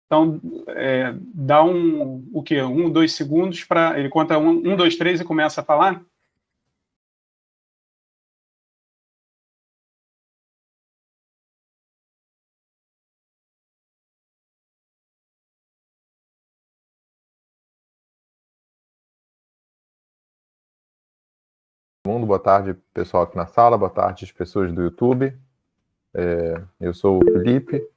Então, dá o quê? 1, 2 segundos para... Ele conta 1, 2, 3 e começa a falar? Boa tarde, pessoal aqui na sala, boa tarde, as pessoas do YouTube. Eu sou o Felipe.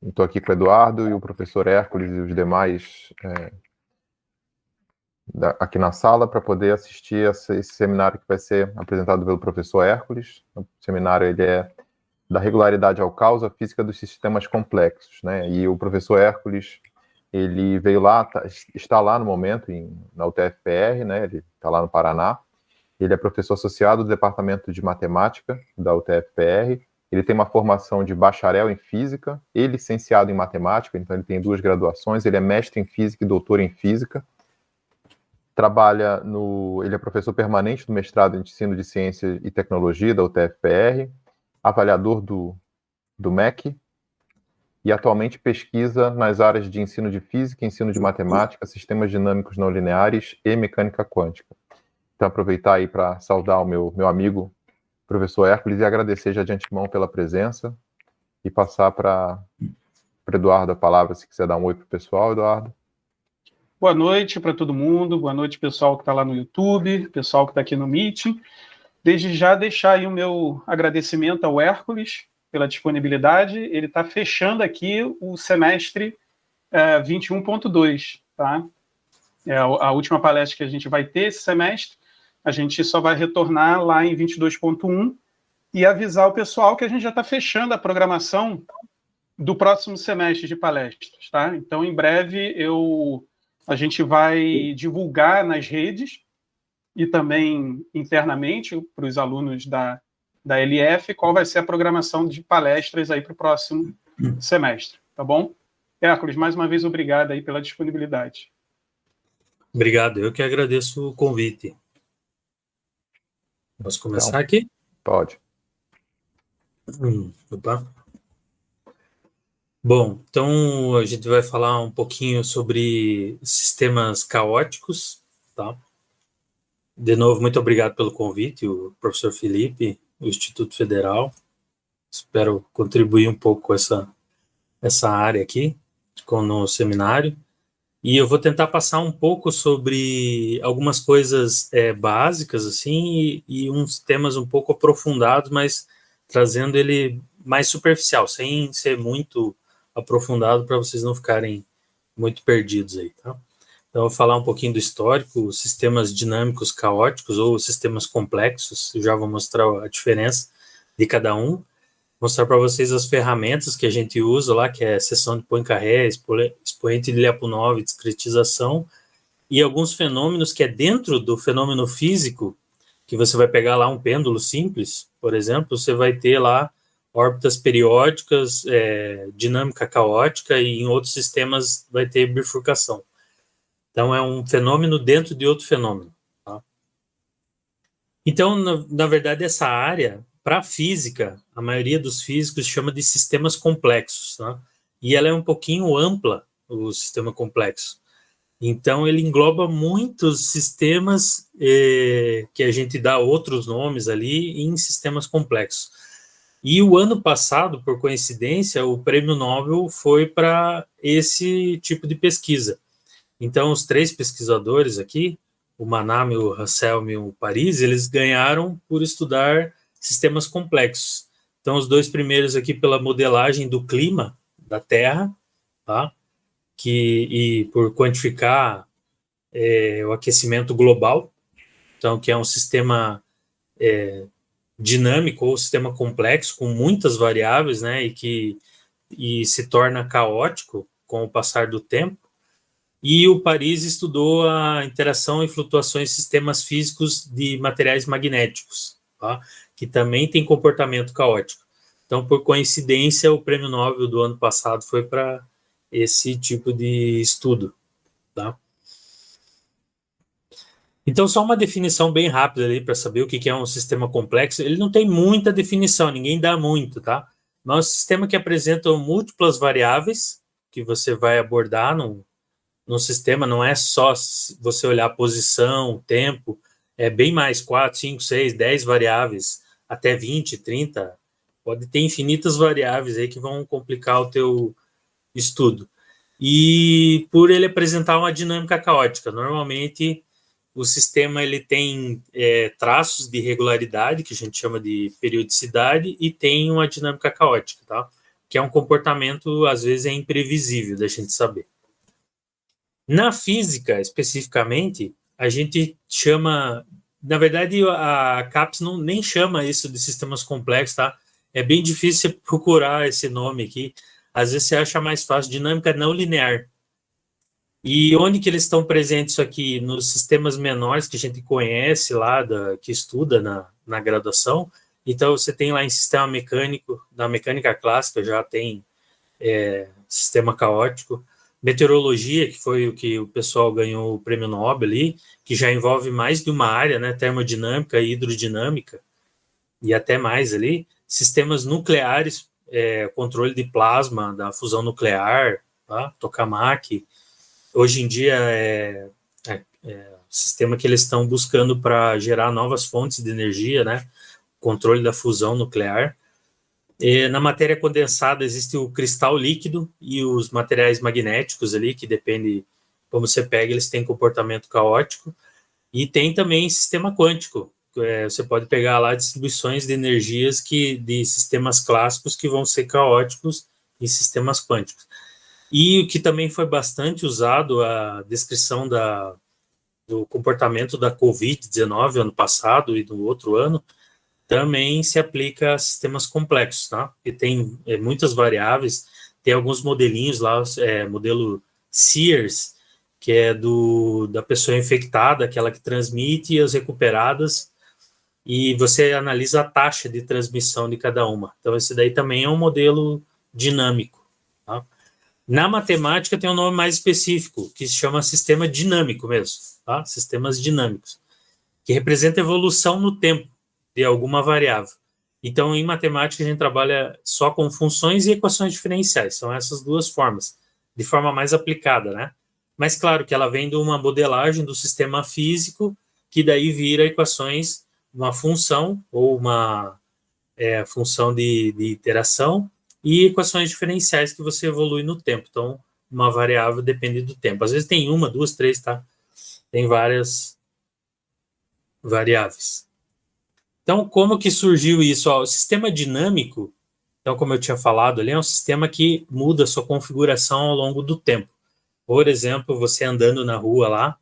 Estou aqui com o Eduardo e o professor Hércules e os demais aqui na sala para poder assistir esse seminário que vai ser apresentado pelo professor Hércules. O seminário ele é da regularidade ao caos, a física dos sistemas complexos, né? E o professor Hércules, ele veio lá, está lá no momento na UTFPR, né? Ele está lá no Paraná. Ele é professor associado do Departamento de Matemática da UTFPR. Ele tem uma formação de bacharel em Física e licenciado em Matemática, então ele tem 2 graduações. Ele é mestre em Física e doutor em Física. Ele é professor permanente do mestrado em Ensino de Ciência e Tecnologia da UTFPR, avaliador do MEC, e atualmente pesquisa nas áreas de ensino de Física, ensino de Matemática, sistemas dinâmicos não lineares e mecânica quântica. Então, aproveitar aí para saudar o meu amigo, professor Hércules, e agradecer já de antemão pela presença e passar para Eduardo a palavra, se quiser dar um oi para o pessoal, Eduardo. Boa noite para todo mundo, boa noite pessoal que está lá no YouTube, pessoal que está aqui no Meeting. Desde já deixar aí o meu agradecimento ao Hércules pela disponibilidade. Ele está fechando aqui o semestre 21.2, tá? É a última palestra que a gente vai ter esse semestre. A gente só vai retornar lá em 22.1 e avisar o pessoal que a gente já está fechando a programação do próximo semestre de palestras, tá? Então, em breve, a gente vai divulgar nas redes e também internamente para os alunos da LF qual vai ser a programação de palestras aí para o próximo semestre, tá bom? Hércules, mais uma vez, obrigado aí pela disponibilidade. Obrigado, eu que agradeço o convite. Posso começar então, aqui? Pode. Opa. Bom, então a gente vai falar um pouquinho sobre sistemas caóticos, tá? De novo, muito obrigado pelo convite, o professor Felipe, o Instituto Federal. Espero contribuir um pouco com essa área aqui, no seminário. E eu vou tentar passar um pouco sobre algumas coisas básicas, assim, e uns temas um pouco aprofundados, mas trazendo ele mais superficial, sem ser muito aprofundado, para vocês não ficarem muito perdidos aí, tá? Então, eu vou falar um pouquinho do histórico, sistemas dinâmicos caóticos ou sistemas complexos. Eu já vou mostrar a diferença de cada um. Mostrar para vocês as ferramentas que a gente usa lá, que é seção de Poincaré, expoente de Lyapunov, discretização, e alguns fenômenos que é dentro do fenômeno físico, que você vai pegar lá um pêndulo simples, por exemplo, você vai ter lá órbitas periódicas, dinâmica caótica, e em outros sistemas vai ter bifurcação. Então, é um fenômeno dentro de outro fenômeno. Tá? Então, na verdade, essa área, para a física, a maioria dos físicos chama de sistemas complexos. Tá? E ela é um pouquinho ampla, o sistema complexo. Então, ele engloba muitos sistemas que a gente dá outros nomes ali em sistemas complexos. E o ano passado, por coincidência, o prêmio Nobel foi para esse tipo de pesquisa. Então, os 3 pesquisadores aqui, o Manami, o Russell e o Parisi, eles ganharam por estudar sistemas complexos. Então, os 2 primeiros aqui pela modelagem do clima da Terra, tá? E por quantificar o aquecimento global, então, que é um sistema dinâmico ou sistema complexo, com muitas variáveis, né? E se torna caótico com o passar do tempo. E o Parisi estudou a interação e flutuações de sistemas físicos de materiais magnéticos, tá? Que também tem comportamento caótico. Então, por coincidência, o prêmio Nobel do ano passado foi para esse tipo de estudo. Tá? Então, só uma definição bem rápida ali para saber o que é um sistema complexo. Ele não tem muita definição, ninguém dá muito, tá? mas é um sistema que apresenta múltiplas variáveis que você vai abordar no sistema. Não é só você olhar a posição, tempo, é bem mais 4, 5, 6, 10 variáveis, até 20, 30, pode ter infinitas variáveis aí que vão complicar o teu estudo. E por ele apresentar uma dinâmica caótica, normalmente o sistema ele tem traços de regularidade, que a gente chama de periodicidade, e tem uma dinâmica caótica, tá? Que é um comportamento, às vezes, imprevisível da gente saber. Na física, especificamente, a gente chama... Na verdade, a CAPES nem chama isso de sistemas complexos, tá? É bem difícil procurar esse nome aqui. Às vezes você acha mais fácil, dinâmica não linear. E onde que eles estão presentes aqui? Nos sistemas menores que a gente conhece lá, que estuda na graduação. Então, você tem lá em sistema mecânico, na mecânica clássica já tem sistema caótico. Meteorologia, que foi o que o pessoal ganhou o prêmio Nobel ali, que já envolve mais de uma área, né? Termodinâmica e hidrodinâmica, e até mais ali. Sistemas nucleares, controle de plasma, da fusão nuclear, tá? Tokamak. Hoje em dia é o sistema que eles estão buscando para gerar novas fontes de energia, né? Controle da fusão nuclear. E na matéria condensada existe o cristal líquido e os materiais magnéticos ali, que depende como você pega, eles têm comportamento caótico. E tem também sistema quântico. Você pode pegar lá distribuições de energias de sistemas clássicos que vão ser caóticos em sistemas quânticos. E o que também foi bastante usado, a descrição do comportamento da Covid-19 ano passado e do outro ano, também se aplica a sistemas complexos, tá? E tem muitas variáveis, tem alguns modelinhos lá, modelo Sears, que é da pessoa infectada, aquela que transmite, e as recuperadas, e você analisa a taxa de transmissão de cada uma. Então, esse daí também é um modelo dinâmico, tá? Na matemática tem um nome mais específico, que se chama sistema dinâmico mesmo, tá? Sistemas dinâmicos, que representa evolução no tempo de alguma variável. Então, em matemática, a gente trabalha só com funções e equações diferenciais. São essas duas formas, de forma mais aplicada, né? Mas, claro, que ela vem de uma modelagem do sistema físico, que daí vira equações, uma função, ou uma função de iteração, e equações diferenciais que você evolui no tempo. Então, uma variável depende do tempo. Às vezes tem uma, duas, três, tá? Tem várias variáveis. Então, como que surgiu isso? O sistema dinâmico, então, como eu tinha falado ali, é um sistema que muda a sua configuração ao longo do tempo. Por exemplo, você andando na rua lá,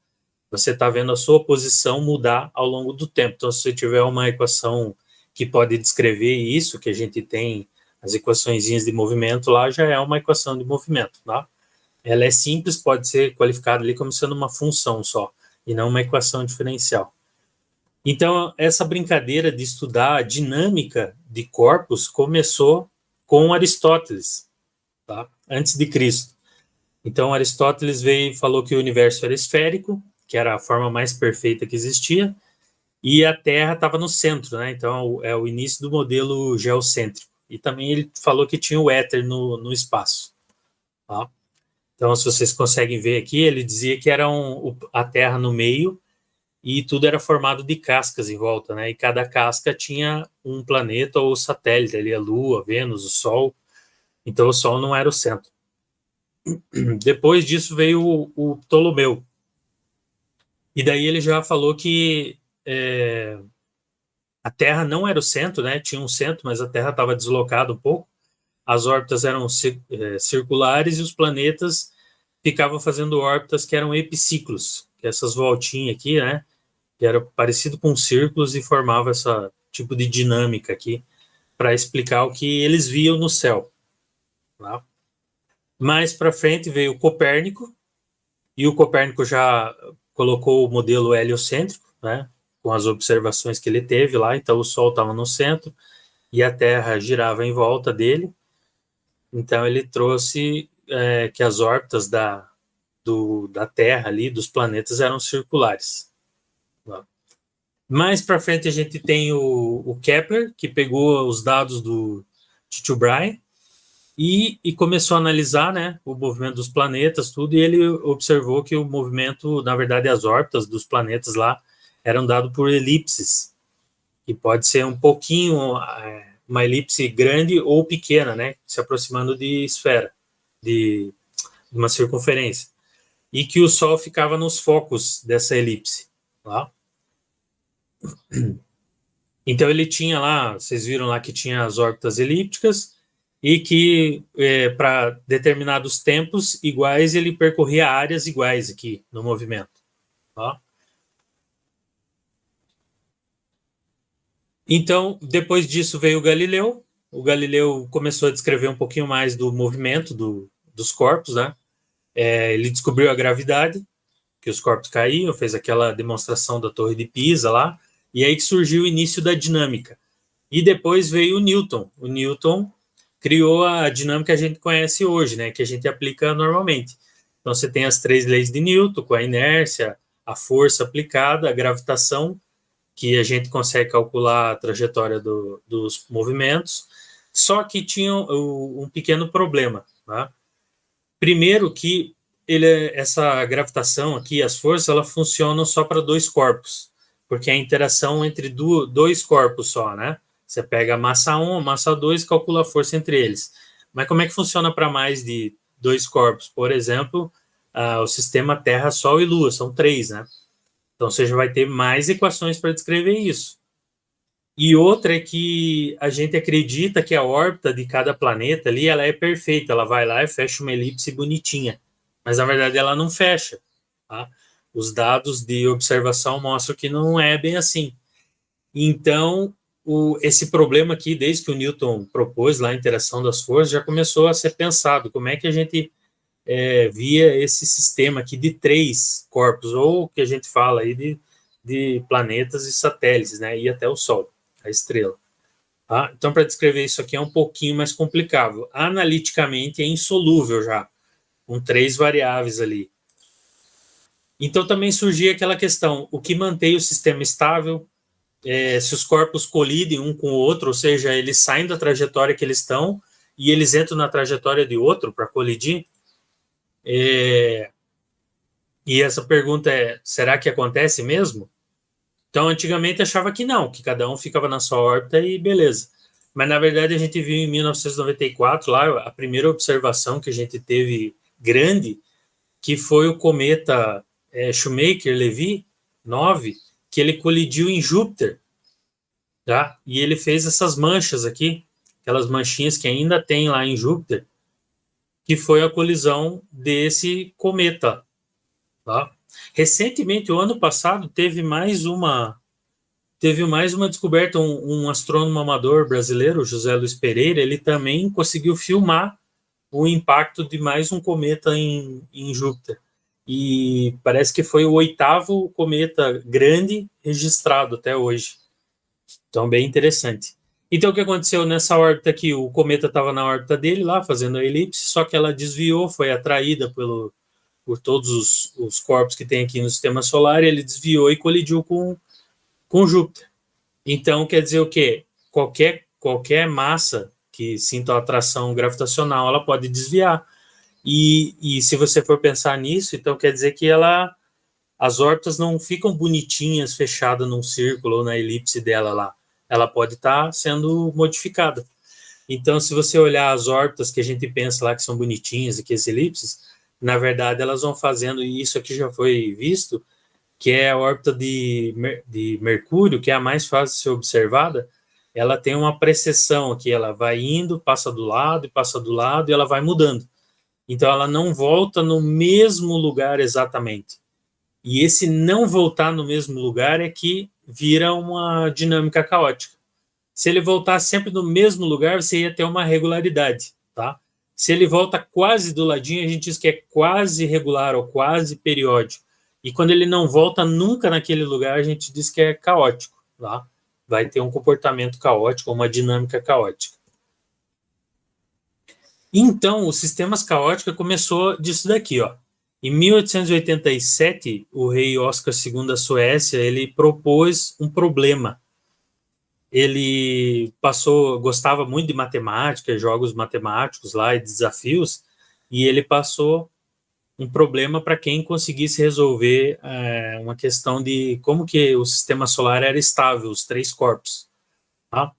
você está vendo a sua posição mudar ao longo do tempo. Então, se você tiver uma equação que pode descrever isso, que a gente tem as equaçõezinhas de movimento lá, já é uma equação de movimento, tá? Ela é simples, pode ser qualificada ali como sendo uma função só, e não uma equação diferencial. Então, essa brincadeira de estudar a dinâmica de corpos começou com Aristóteles, tá? Antes de Cristo. Então, Aristóteles veio e falou que o universo era esférico, que era a forma mais perfeita que existia, e a Terra estava no centro, né? Então, é o início do modelo geocêntrico. E também ele falou que tinha o éter no espaço, tá? Então, se vocês conseguem ver aqui, ele dizia que era a Terra no meio e tudo era formado de cascas em volta, né? E cada casca tinha um planeta ou satélite, ali a Lua, Vênus, o Sol. Então, o Sol não era o centro. Depois disso veio o Ptolomeu. E daí ele já falou que a Terra não era o centro, né? Tinha um centro, mas a Terra estava deslocada um pouco. As órbitas eram circulares e os planetas ficavam fazendo órbitas que eram epiciclos, que essas voltinhas aqui, né? Que era parecido com círculos e formava esse tipo de dinâmica aqui para explicar o que eles viam no céu, tá? Mais para frente veio o Copérnico, e o Copérnico já colocou o modelo heliocêntrico, né? Com as observações que ele teve lá. Então o Sol estava no centro e a Terra girava em volta dele. Então ele trouxe que as órbitas da Terra ali, dos planetas, eram circulares. Mais para frente a gente tem o Kepler, que pegou os dados Tycho Brahe, e começou a analisar, né, o movimento dos planetas, tudo, e ele observou que o movimento, na verdade, as órbitas dos planetas lá eram dados por elipses, que pode ser um pouquinho, uma elipse grande ou pequena, né, se aproximando de esfera, de uma circunferência, e que o Sol ficava nos focos dessa elipse, tá? Então ele tinha lá, vocês viram lá que tinha as órbitas elípticas, e que para determinados tempos iguais ele percorria áreas iguais aqui no movimento. Tá? Então, depois disso veio o Galileu. O Galileu começou a descrever um pouquinho mais do movimento dos corpos, né? Ele descobriu a gravidade, que os corpos caíam, fez aquela demonstração da Torre de Pisa lá, e aí que surgiu o início da dinâmica. E depois veio o Newton. O Newton criou a dinâmica que a gente conhece hoje, né, que a gente aplica normalmente. Então, você tem as 3 leis de Newton, com a inércia, a força aplicada, a gravitação, que a gente consegue calcular a trajetória dos movimentos, só que tinha um pequeno problema. Né? Primeiro que essa gravitação aqui, as forças, elas funcionam só para 2 corpos, porque é a interação entre 2 corpos só, né? Você pega a massa 1, a massa 2 e calcula a força entre eles. Mas como é que funciona para mais de 2 corpos? Por exemplo, o sistema Terra, Sol e Lua, são 3, né? Então você já vai ter mais equações para descrever isso. E outra é que a gente acredita que a órbita de cada planeta ali, ela é perfeita, ela vai lá e fecha uma elipse bonitinha. Mas na verdade ela não fecha. Tá? Os dados de observação mostram que não é bem assim. Então, esse problema aqui, desde que o Newton propôs lá a interação das forças, já começou a ser pensado. Como é que a gente via esse sistema aqui de 3 corpos, ou o que a gente fala aí de planetas e satélites, né? E até o Sol, a estrela. Tá? Então, para descrever isso aqui é um pouquinho mais complicado. Analiticamente é insolúvel já, com 3 variáveis ali. Então, também surgia aquela questão, o que mantém o sistema estável, se os corpos colidem um com o outro, ou seja, eles saem da trajetória que eles estão e eles entram na trajetória de outro para colidir. E essa pergunta será que acontece mesmo? Então, antigamente achava que não, que cada um ficava na sua órbita e beleza. Mas, na verdade, a gente viu em 1994, lá, a primeira observação que a gente teve grande, que foi o cometa Shoemaker-Levy 9, que ele colidiu em Júpiter, tá? E ele fez essas manchas aqui, aquelas manchinhas que ainda tem lá em Júpiter, que foi a colisão desse cometa. Tá? Recentemente, o ano passado, teve mais uma descoberta, um astrônomo amador brasileiro, José Luiz Pereira, ele também conseguiu filmar o impacto de mais um cometa em Júpiter. E parece que foi o 8º cometa grande registrado até hoje. Então, bem interessante. Então, o que aconteceu nessa órbita aqui? O cometa estava na órbita dele lá, fazendo a elipse, só que ela desviou, foi atraída por todos os corpos que tem aqui no sistema solar, e ele desviou e colidiu com Júpiter. Então, quer dizer o quê? Qualquer massa que sinta a atração gravitacional, ela pode desviar. E se você for pensar nisso, então quer dizer que as órbitas não ficam bonitinhas, fechadas num círculo ou na elipse dela lá. Ela pode estar sendo modificada. Então, se você olhar as órbitas que a gente pensa lá que são bonitinhas, aqui as elipses, na verdade elas vão fazendo, e isso aqui já foi visto, que é a órbita de Mercúrio, que é a mais fácil de ser observada. Ela tem uma precessão aqui, ela vai indo, passa do lado e ela vai mudando. Então, ela não volta no mesmo lugar exatamente. E esse não voltar no mesmo lugar é que vira uma dinâmica caótica. Se ele voltar sempre no mesmo lugar, você ia ter uma regularidade, tá? Se ele volta quase do ladinho, a gente diz que é quase regular ou quase periódico. E quando ele não volta nunca naquele lugar, a gente diz que é caótico, tá? Vai ter um comportamento caótico, uma dinâmica caótica. Então, os sistemas caóticos começou disso daqui, ó. Em 1887, o rei Oscar II da Suécia, ele propôs um problema. ele gostava muito de matemática, jogos matemáticos lá e desafios, e ele passou um problema para quem conseguisse resolver uma questão de como que o sistema solar era estável, os 3 corpos. Tá?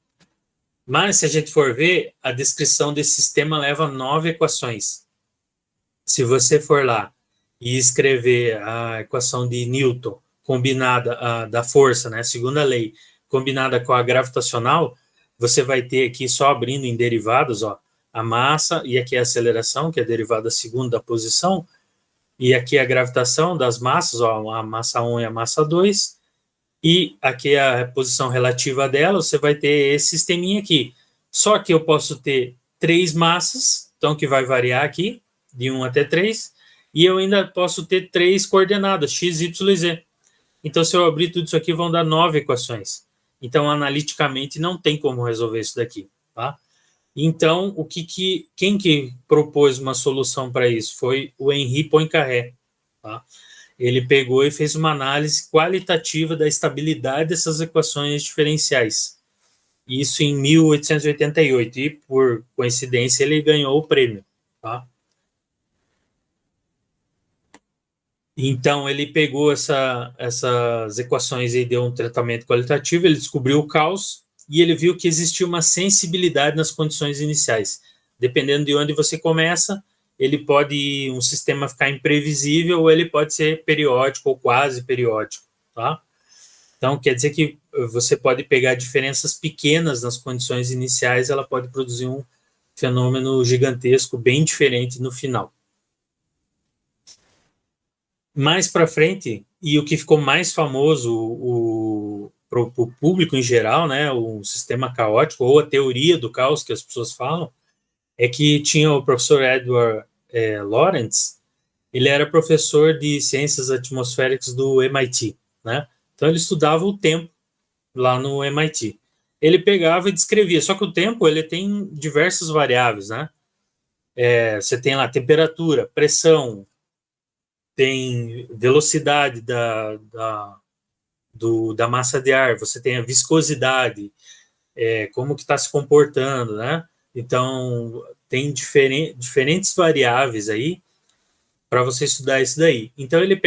Mas, se a gente for ver, a descrição desse sistema leva 9 equações. Se você for lá e escrever a equação de Newton, combinada da força, né, segunda lei, combinada com a gravitacional, você vai ter aqui, só abrindo em derivados, ó, a massa, e aqui a aceleração, que é a derivada segunda da posição, e aqui a gravitação das massas, ó, a massa 1 e a massa 2, e aqui a posição relativa dela, você vai ter esse sisteminha aqui. Só que eu posso ter 3 massas, então que vai variar aqui, de 1 até 3, e eu ainda posso ter 3 coordenadas, x, y e z. Então, se eu abrir tudo isso aqui, vão dar 9 equações. Então, analiticamente, não tem como resolver isso daqui, tá? Então, quem que propôs uma solução para isso? Foi o Henri Poincaré, tá? Ele pegou e fez uma análise qualitativa da estabilidade dessas equações diferenciais. Isso em 1888, e por coincidência ele ganhou o prêmio, tá? Então, ele pegou essas equações e deu um tratamento qualitativo, ele descobriu o caos e ele viu que existia uma sensibilidade nas condições iniciais. Dependendo de onde você começa, um sistema ficar imprevisível ou ele pode ser periódico ou quase periódico, tá? Então, quer dizer que você pode pegar diferenças pequenas nas condições iniciais, ela pode produzir um fenômeno gigantesco, bem diferente no final. Mais para frente, e o que ficou mais famoso para o público em geral, né, o sistema caótico, ou a teoria do caos que as pessoas falam, é que tinha o professor Edward Lorenz, ele era professor de ciências atmosféricas do MIT, né? Então ele estudava o tempo lá no MIT. Ele pegava e descrevia, só que o tempo ele tem diversas variáveis, né? Você tem lá temperatura, pressão, tem velocidade da massa de ar, você tem a viscosidade, como que está se comportando, né? Então, tem diferentes variáveis aí para você estudar isso daí. Então, ele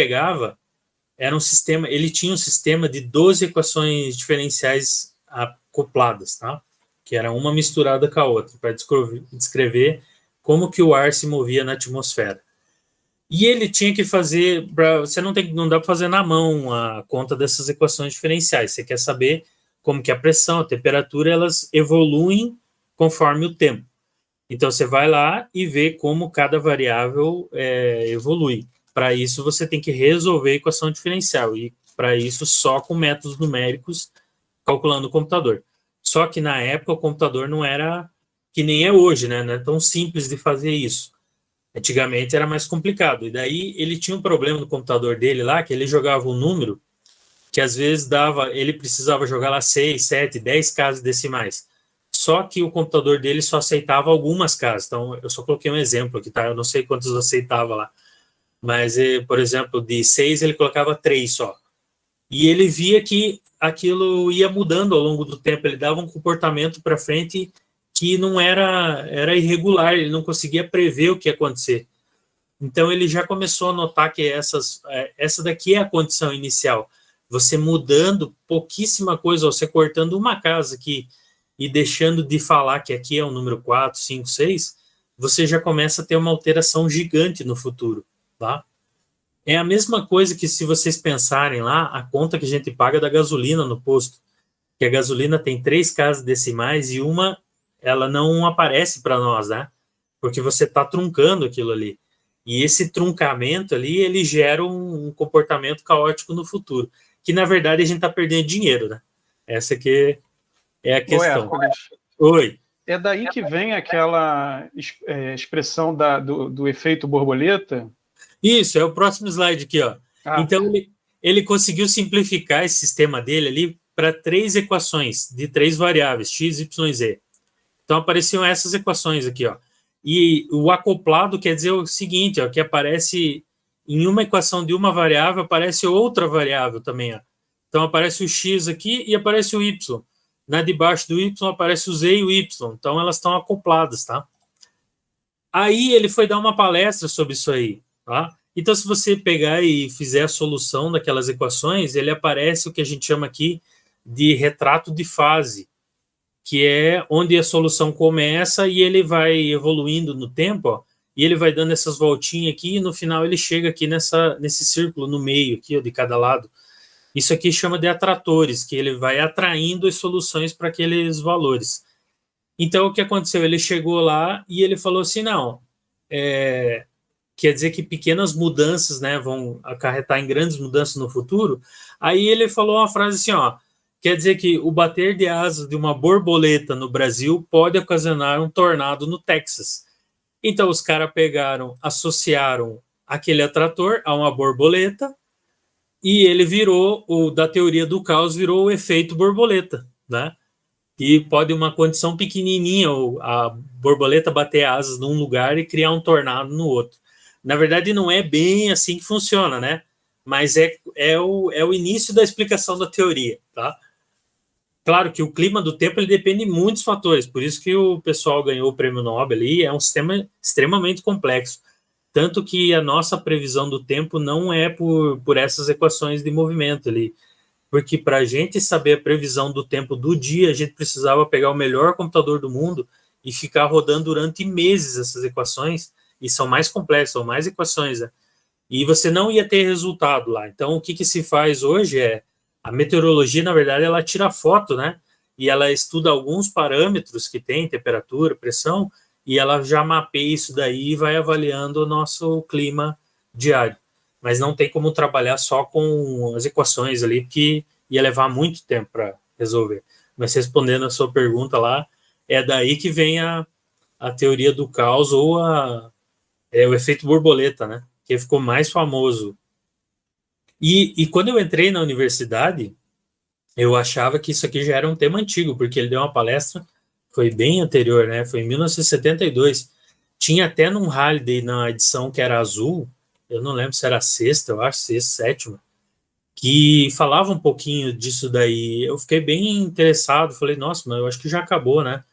tinha um sistema de 12 equações diferenciais acopladas, tá? Que era uma misturada com a outra, para descrever como que o ar se movia na atmosfera. E ele tinha que fazer, não dá para fazer na mão a conta dessas equações diferenciais. Você quer saber como que a pressão, a temperatura, elas evoluem conforme o tempo. Então, você vai lá e vê como cada variável evolui. Para isso, você tem que resolver a equação diferencial. E, para isso, só com métodos numéricos, calculando o computador. Só que, na época, o computador não era que nem é hoje, né? Não é tão simples de fazer isso. Antigamente era mais complicado. E daí ele tinha um problema no computador dele lá, que ele jogava um número que às vezes ele precisava jogar lá 6, 7, 10 casas decimais. Só que o computador dele só aceitava algumas casas. Então, eu só coloquei um exemplo aqui, tá? Eu não sei quantos aceitava lá. Mas, por exemplo, de 6 ele colocava 3 só. E ele via que aquilo ia mudando ao longo do tempo. Ele dava um comportamento para frente que não era irregular, ele não conseguia prever o que ia acontecer. Então, ele já começou a notar que essa daqui é a condição inicial. Você mudando pouquíssima coisa, você cortando uma casa aqui e deixando de falar que aqui é o número 4, 5, 6, você já começa a ter uma alteração gigante no futuro, tá? É a mesma coisa que se vocês pensarem lá, a conta que a gente paga da gasolina no posto, que a gasolina tem 3 casas decimais e ela não aparece para nós, né? Porque você está truncando aquilo ali. E esse truncamento ali, ele gera um comportamento caótico no futuro. Que, na verdade, a gente está perdendo dinheiro, né? Essa que é a questão. Oi. É daí que vem aquela expressão do efeito borboleta? Isso, é o próximo slide aqui, ó. Então, ele conseguiu simplificar esse sistema dele ali para 3 equações de 3 variáveis, x, y e z. Então, apareciam essas equações aqui, ó. E o acoplado quer dizer o seguinte, ó, que aparece em uma equação de uma variável, aparece outra variável também, ó. Então, aparece o x aqui e aparece o y. na de baixo do Y aparece o Z e o Y, então elas estão acopladas, tá? Aí ele foi dar uma palestra sobre isso aí, tá? Então, se você pegar e fizer a solução daquelas equações, ele aparece o que a gente chama aqui de retrato de fase, que é onde a solução começa e ele vai evoluindo no tempo, ó, e ele vai dando essas voltinhas aqui e no final ele chega aqui nesse círculo no meio aqui, ó, de cada lado. Isso aqui chama de atratores, que ele vai atraindo as soluções para aqueles valores. Então, o que aconteceu? Ele chegou lá e ele falou assim, não, quer dizer que pequenas mudanças, né, vão acarretar em grandes mudanças no futuro. Aí ele falou uma frase assim, ó, quer dizer que o bater de asas de uma borboleta no Brasil pode ocasionar um tornado no Texas. Então, os caras pegaram, associaram aquele atrator a uma borboleta e ele virou, da teoria do caos, virou o efeito borboleta, né? E pode uma condição pequenininha, a borboleta bater asas num lugar e criar um tornado no outro. Na verdade, não é bem assim que funciona, né? Mas é o início da explicação da teoria, tá? Claro que o clima do tempo ele depende de muitos fatores, por isso que o pessoal ganhou o prêmio Nobel ali, é um sistema extremamente complexo. Tanto que a nossa previsão do tempo não é por essas equações de movimento ali. Porque para a gente saber a previsão do tempo do dia, a gente precisava pegar o melhor computador do mundo e ficar rodando durante meses essas equações, e são mais complexas, são mais equações, né? E você não ia ter resultado lá. Então, o que se faz hoje é, a meteorologia, na verdade, ela tira foto, né? E ela estuda alguns parâmetros que tem, temperatura, pressão, e ela já mapeia isso daí e vai avaliando o nosso clima diário. Mas não tem como trabalhar só com as equações ali, porque ia levar muito tempo para resolver. Mas respondendo a sua pergunta lá, é daí que vem a teoria do caos ou o efeito borboleta, né? Que ficou mais famoso. E quando eu entrei na universidade, eu achava que isso aqui já era um tema antigo, porque ele deu uma palestra, foi bem anterior, né? Foi em 1972. Tinha até num Halliday, na edição que era azul, eu não lembro se era a sexta, eu acho, sexta, sétima, que falava um pouquinho disso daí. Eu fiquei bem interessado, falei, nossa, mas eu acho que já acabou, né?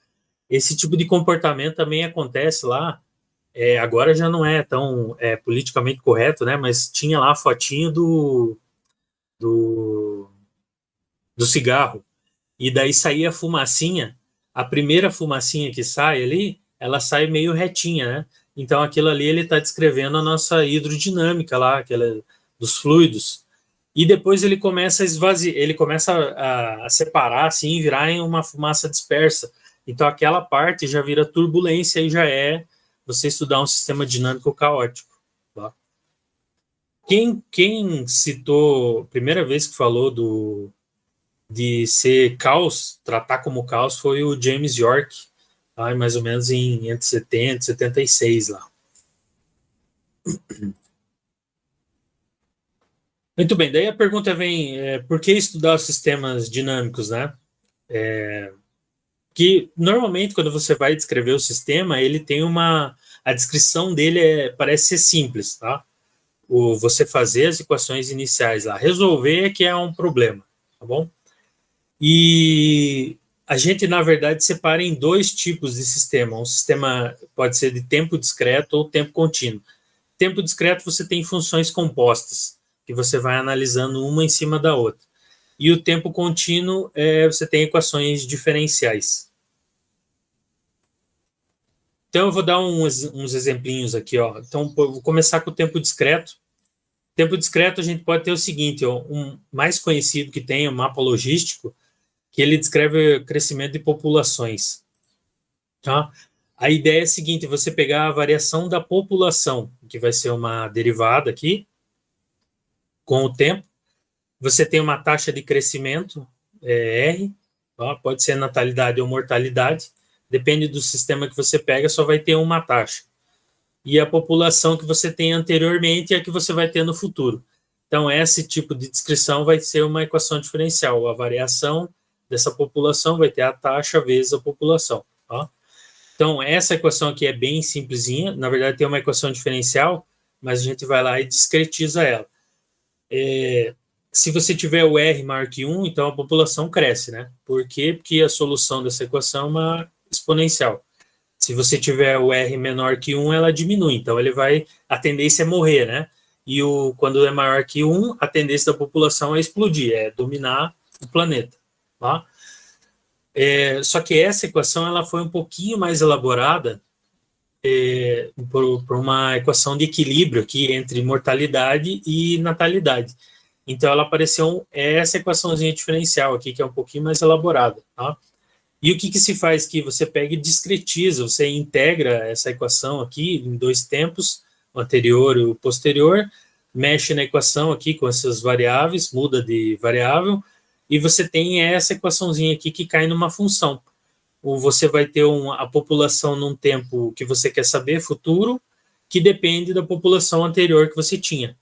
Esse tipo de comportamento também acontece lá, agora já não é tão politicamente correto, né? Mas tinha lá a fotinho do cigarro, e daí saía a fumacinha, a primeira fumacinha que sai ali, ela sai meio retinha, né? Então, aquilo ali, ele está descrevendo a nossa hidrodinâmica lá, aquela dos fluidos. E depois ele começa a esvaziar, ele começa a separar, assim, e virar em uma fumaça dispersa. Então, aquela parte já vira turbulência e já é você estudar um sistema dinâmico caótico. Tá? Quem citou, primeira vez que falou de ser caos, tratar como caos, foi o James York, mais ou menos entre 70 e 76 lá. Muito bem, daí a pergunta vem, por que estudar os sistemas dinâmicos, né? Que normalmente quando você vai descrever o sistema, ele tem a descrição dele parece ser simples, tá? Você fazer as equações iniciais lá, resolver é que é um problema, tá bom? E a gente, na verdade, separa em dois tipos de sistema. Um sistema pode ser de tempo discreto ou tempo contínuo. Tempo discreto você tem funções compostas, que você vai analisando uma em cima da outra. E o tempo contínuo, você tem equações diferenciais. Então, eu vou dar uns exemplinhos aqui. Ó. Então, vou começar com o tempo discreto. Tempo discreto, a gente pode ter o seguinte, ó, um mais conhecido que tem, o mapa logístico, que ele descreve o crescimento de populações. Tá? A ideia é a seguinte, você pegar a variação da população, que vai ser uma derivada aqui, com o tempo, você tem uma taxa de crescimento, R, tá? Pode ser natalidade ou mortalidade, depende do sistema que você pega, só vai ter uma taxa. E a população que você tem anteriormente é a que você vai ter no futuro. Então, esse tipo de descrição vai ser uma equação diferencial, a variação dessa população vai ter a taxa vezes a população. Tá? Então, essa equação aqui é bem simplesinha. Na verdade, tem uma equação diferencial, mas a gente vai lá e discretiza ela. se você tiver o R maior que 1, então a população cresce, né? Por quê? Porque a solução dessa equação é uma exponencial. Se você tiver o R menor que 1, ela diminui, então a tendência é morrer, né? E quando é maior que 1, a tendência da população é explodir, é dominar o planeta, tá? Só que essa equação ela foi um pouquinho mais elaborada por uma equação de equilíbrio aqui entre mortalidade e natalidade. Então ela apareceu essa equaçãozinha diferencial aqui, que é um pouquinho mais elaborada, tá? E o que se faz aqui? Você pega e discretiza, você integra essa equação aqui em 2 tempos, o anterior e o posterior, mexe na equação aqui com essas variáveis, muda de variável, e você tem essa equaçãozinha aqui que cai numa função. Ou você vai ter a população num tempo que você quer saber, futuro, que depende da população anterior que você tinha.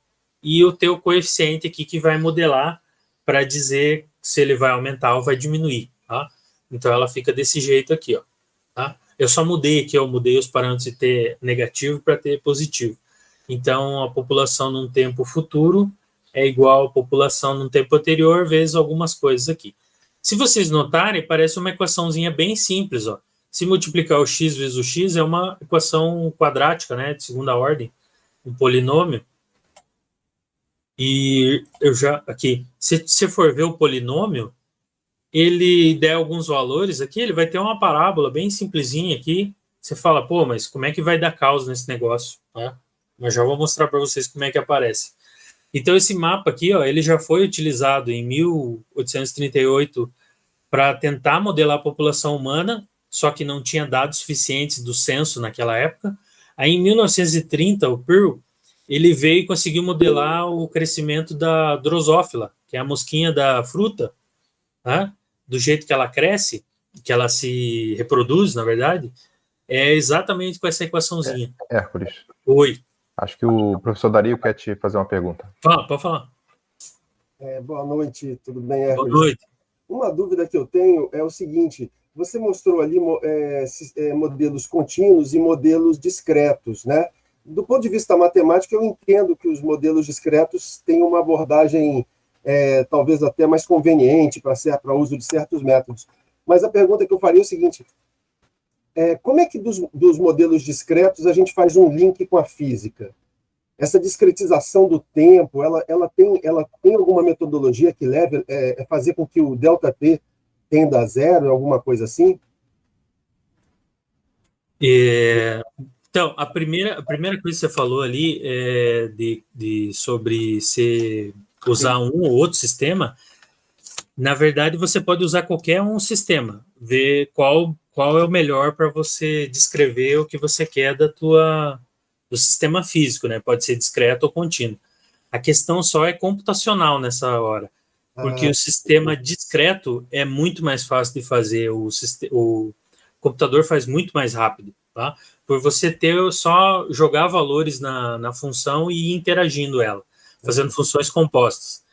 E o teu coeficiente aqui que vai modelar para dizer se ele vai aumentar ou vai diminuir, tá? Então ela fica desse jeito aqui, ó, tá? Eu só mudei aqui, eu mudei os parâmetros de T negativo para T positivo. Então a população num tempo futuro é igual à população num tempo anterior vezes algumas coisas aqui. Se vocês notarem, parece uma equaçãozinha bem simples, ó. Se multiplicar o x vezes o x é uma equação quadrática, né, de segunda ordem, um polinômio. E eu já aqui, se você for ver o polinômio, ele der alguns valores aqui, ele vai ter uma parábola bem simplesinha aqui. Você fala, pô, mas como é que vai dar causa nesse negócio? Né? Mas já vou mostrar para vocês como é que aparece. Então, esse mapa aqui, ó, ele já foi utilizado em 1838 para tentar modelar a população humana, só que não tinha dados suficientes do censo naquela época. Aí, em 1930, o Pearl, ele veio e conseguiu modelar o crescimento da drosófila, que é a mosquinha da fruta, né? Do jeito que ela cresce, que ela se reproduz, na verdade, é exatamente com essa equaçãozinha. Hércules. Oi. Acho que o professor Dario quer te fazer uma pergunta. Pode falar. Boa noite, tudo bem, Hércules? Boa noite. Uma dúvida que eu tenho é o seguinte, você mostrou ali modelos contínuos e modelos discretos, né? Do ponto de vista matemático, eu entendo que os modelos discretos têm uma abordagem talvez até mais conveniente para o uso de certos métodos. Mas a pergunta que eu faria é o seguinte, como é que dos modelos discretos a gente faz um link com a física? Essa discretização do tempo, ela tem alguma metodologia que leve a fazer com que o ΔT tenda a zero, alguma coisa assim? Então, a primeira coisa que você falou ali sobre se usar um ou outro sistema, na verdade, você pode usar qualquer um sistema, ver qual é o melhor para você descrever o que você quer do sistema físico, né? Pode ser discreto ou contínuo. A questão só é computacional nessa hora, porque o sistema discreto é muito mais fácil de fazer, o computador faz muito mais rápido, tá? Por você só jogar valores na função e ir interagindo ela, fazendo funções compostas.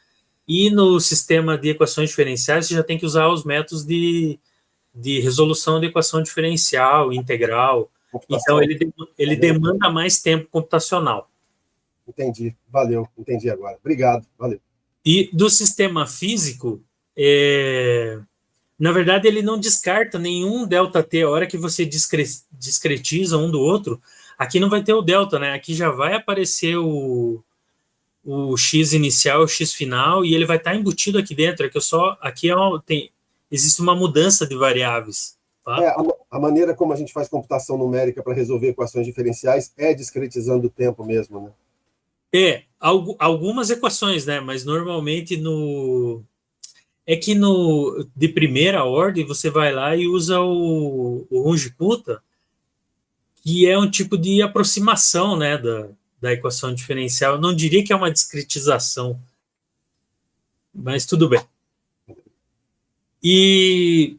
E no sistema de equações diferenciais, você já tem que usar os métodos de resolução de equação diferencial, integral. Então, ele demanda mais tempo computacional. Entendi, valeu, entendi agora. Obrigado, valeu. E do sistema físico, na verdade, ele não descarta nenhum ΔT. A hora que você discretiza um do outro, aqui não vai ter o delta, né? Aqui já vai aparecer o x inicial, o x final, e ele vai estar embutido aqui dentro. Existe uma mudança de variáveis. Tá? A maneira como a gente faz computação numérica para resolver equações diferenciais é discretizando o tempo mesmo, né? Algumas equações, né? Mas normalmente de primeira ordem você vai lá e usa o Runge-Kutta, que é um tipo de aproximação, né, da equação diferencial. Eu não diria que é uma discretização, mas tudo bem. E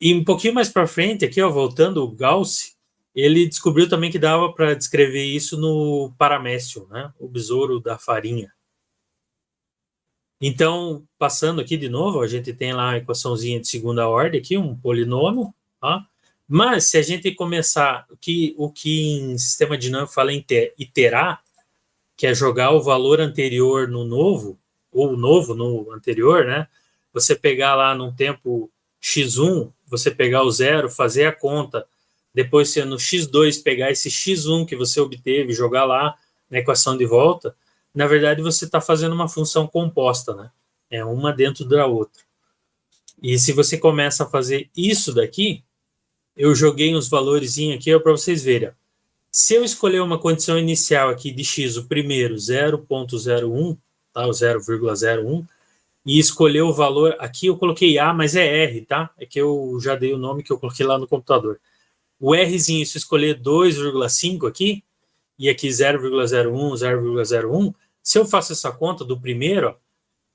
um pouquinho mais para frente, aqui, ó, voltando, o Gauss, ele descobriu também que dava para descrever isso no paramécio, né, o besouro da farinha. Então, passando aqui de novo, a gente tem lá a equaçãozinha de segunda ordem, aqui, um polinômio, tá? Mas se a gente começar, o que em sistema dinâmico fala em iterar, que é jogar o valor anterior no novo, ou novo no anterior, né? Você pegar lá num tempo x1, você pegar o zero, fazer a conta, depois você no x2 pegar esse x1 que você obteve, jogar lá na equação de volta, na verdade você está fazendo uma função composta, né? É uma dentro da outra. E se você começa a fazer isso daqui, eu joguei uns valores aqui para vocês verem. Se eu escolher uma condição inicial aqui de x, o primeiro 0,01, tá? O 0,01, e escolher o valor, aqui eu coloquei A, mas é R, tá? É que eu já dei o nome que eu coloquei lá no computador. O Rzinho, se escolher 2,5 aqui, e aqui 0,01, 0,01, se eu faço essa conta do primeiro, ó,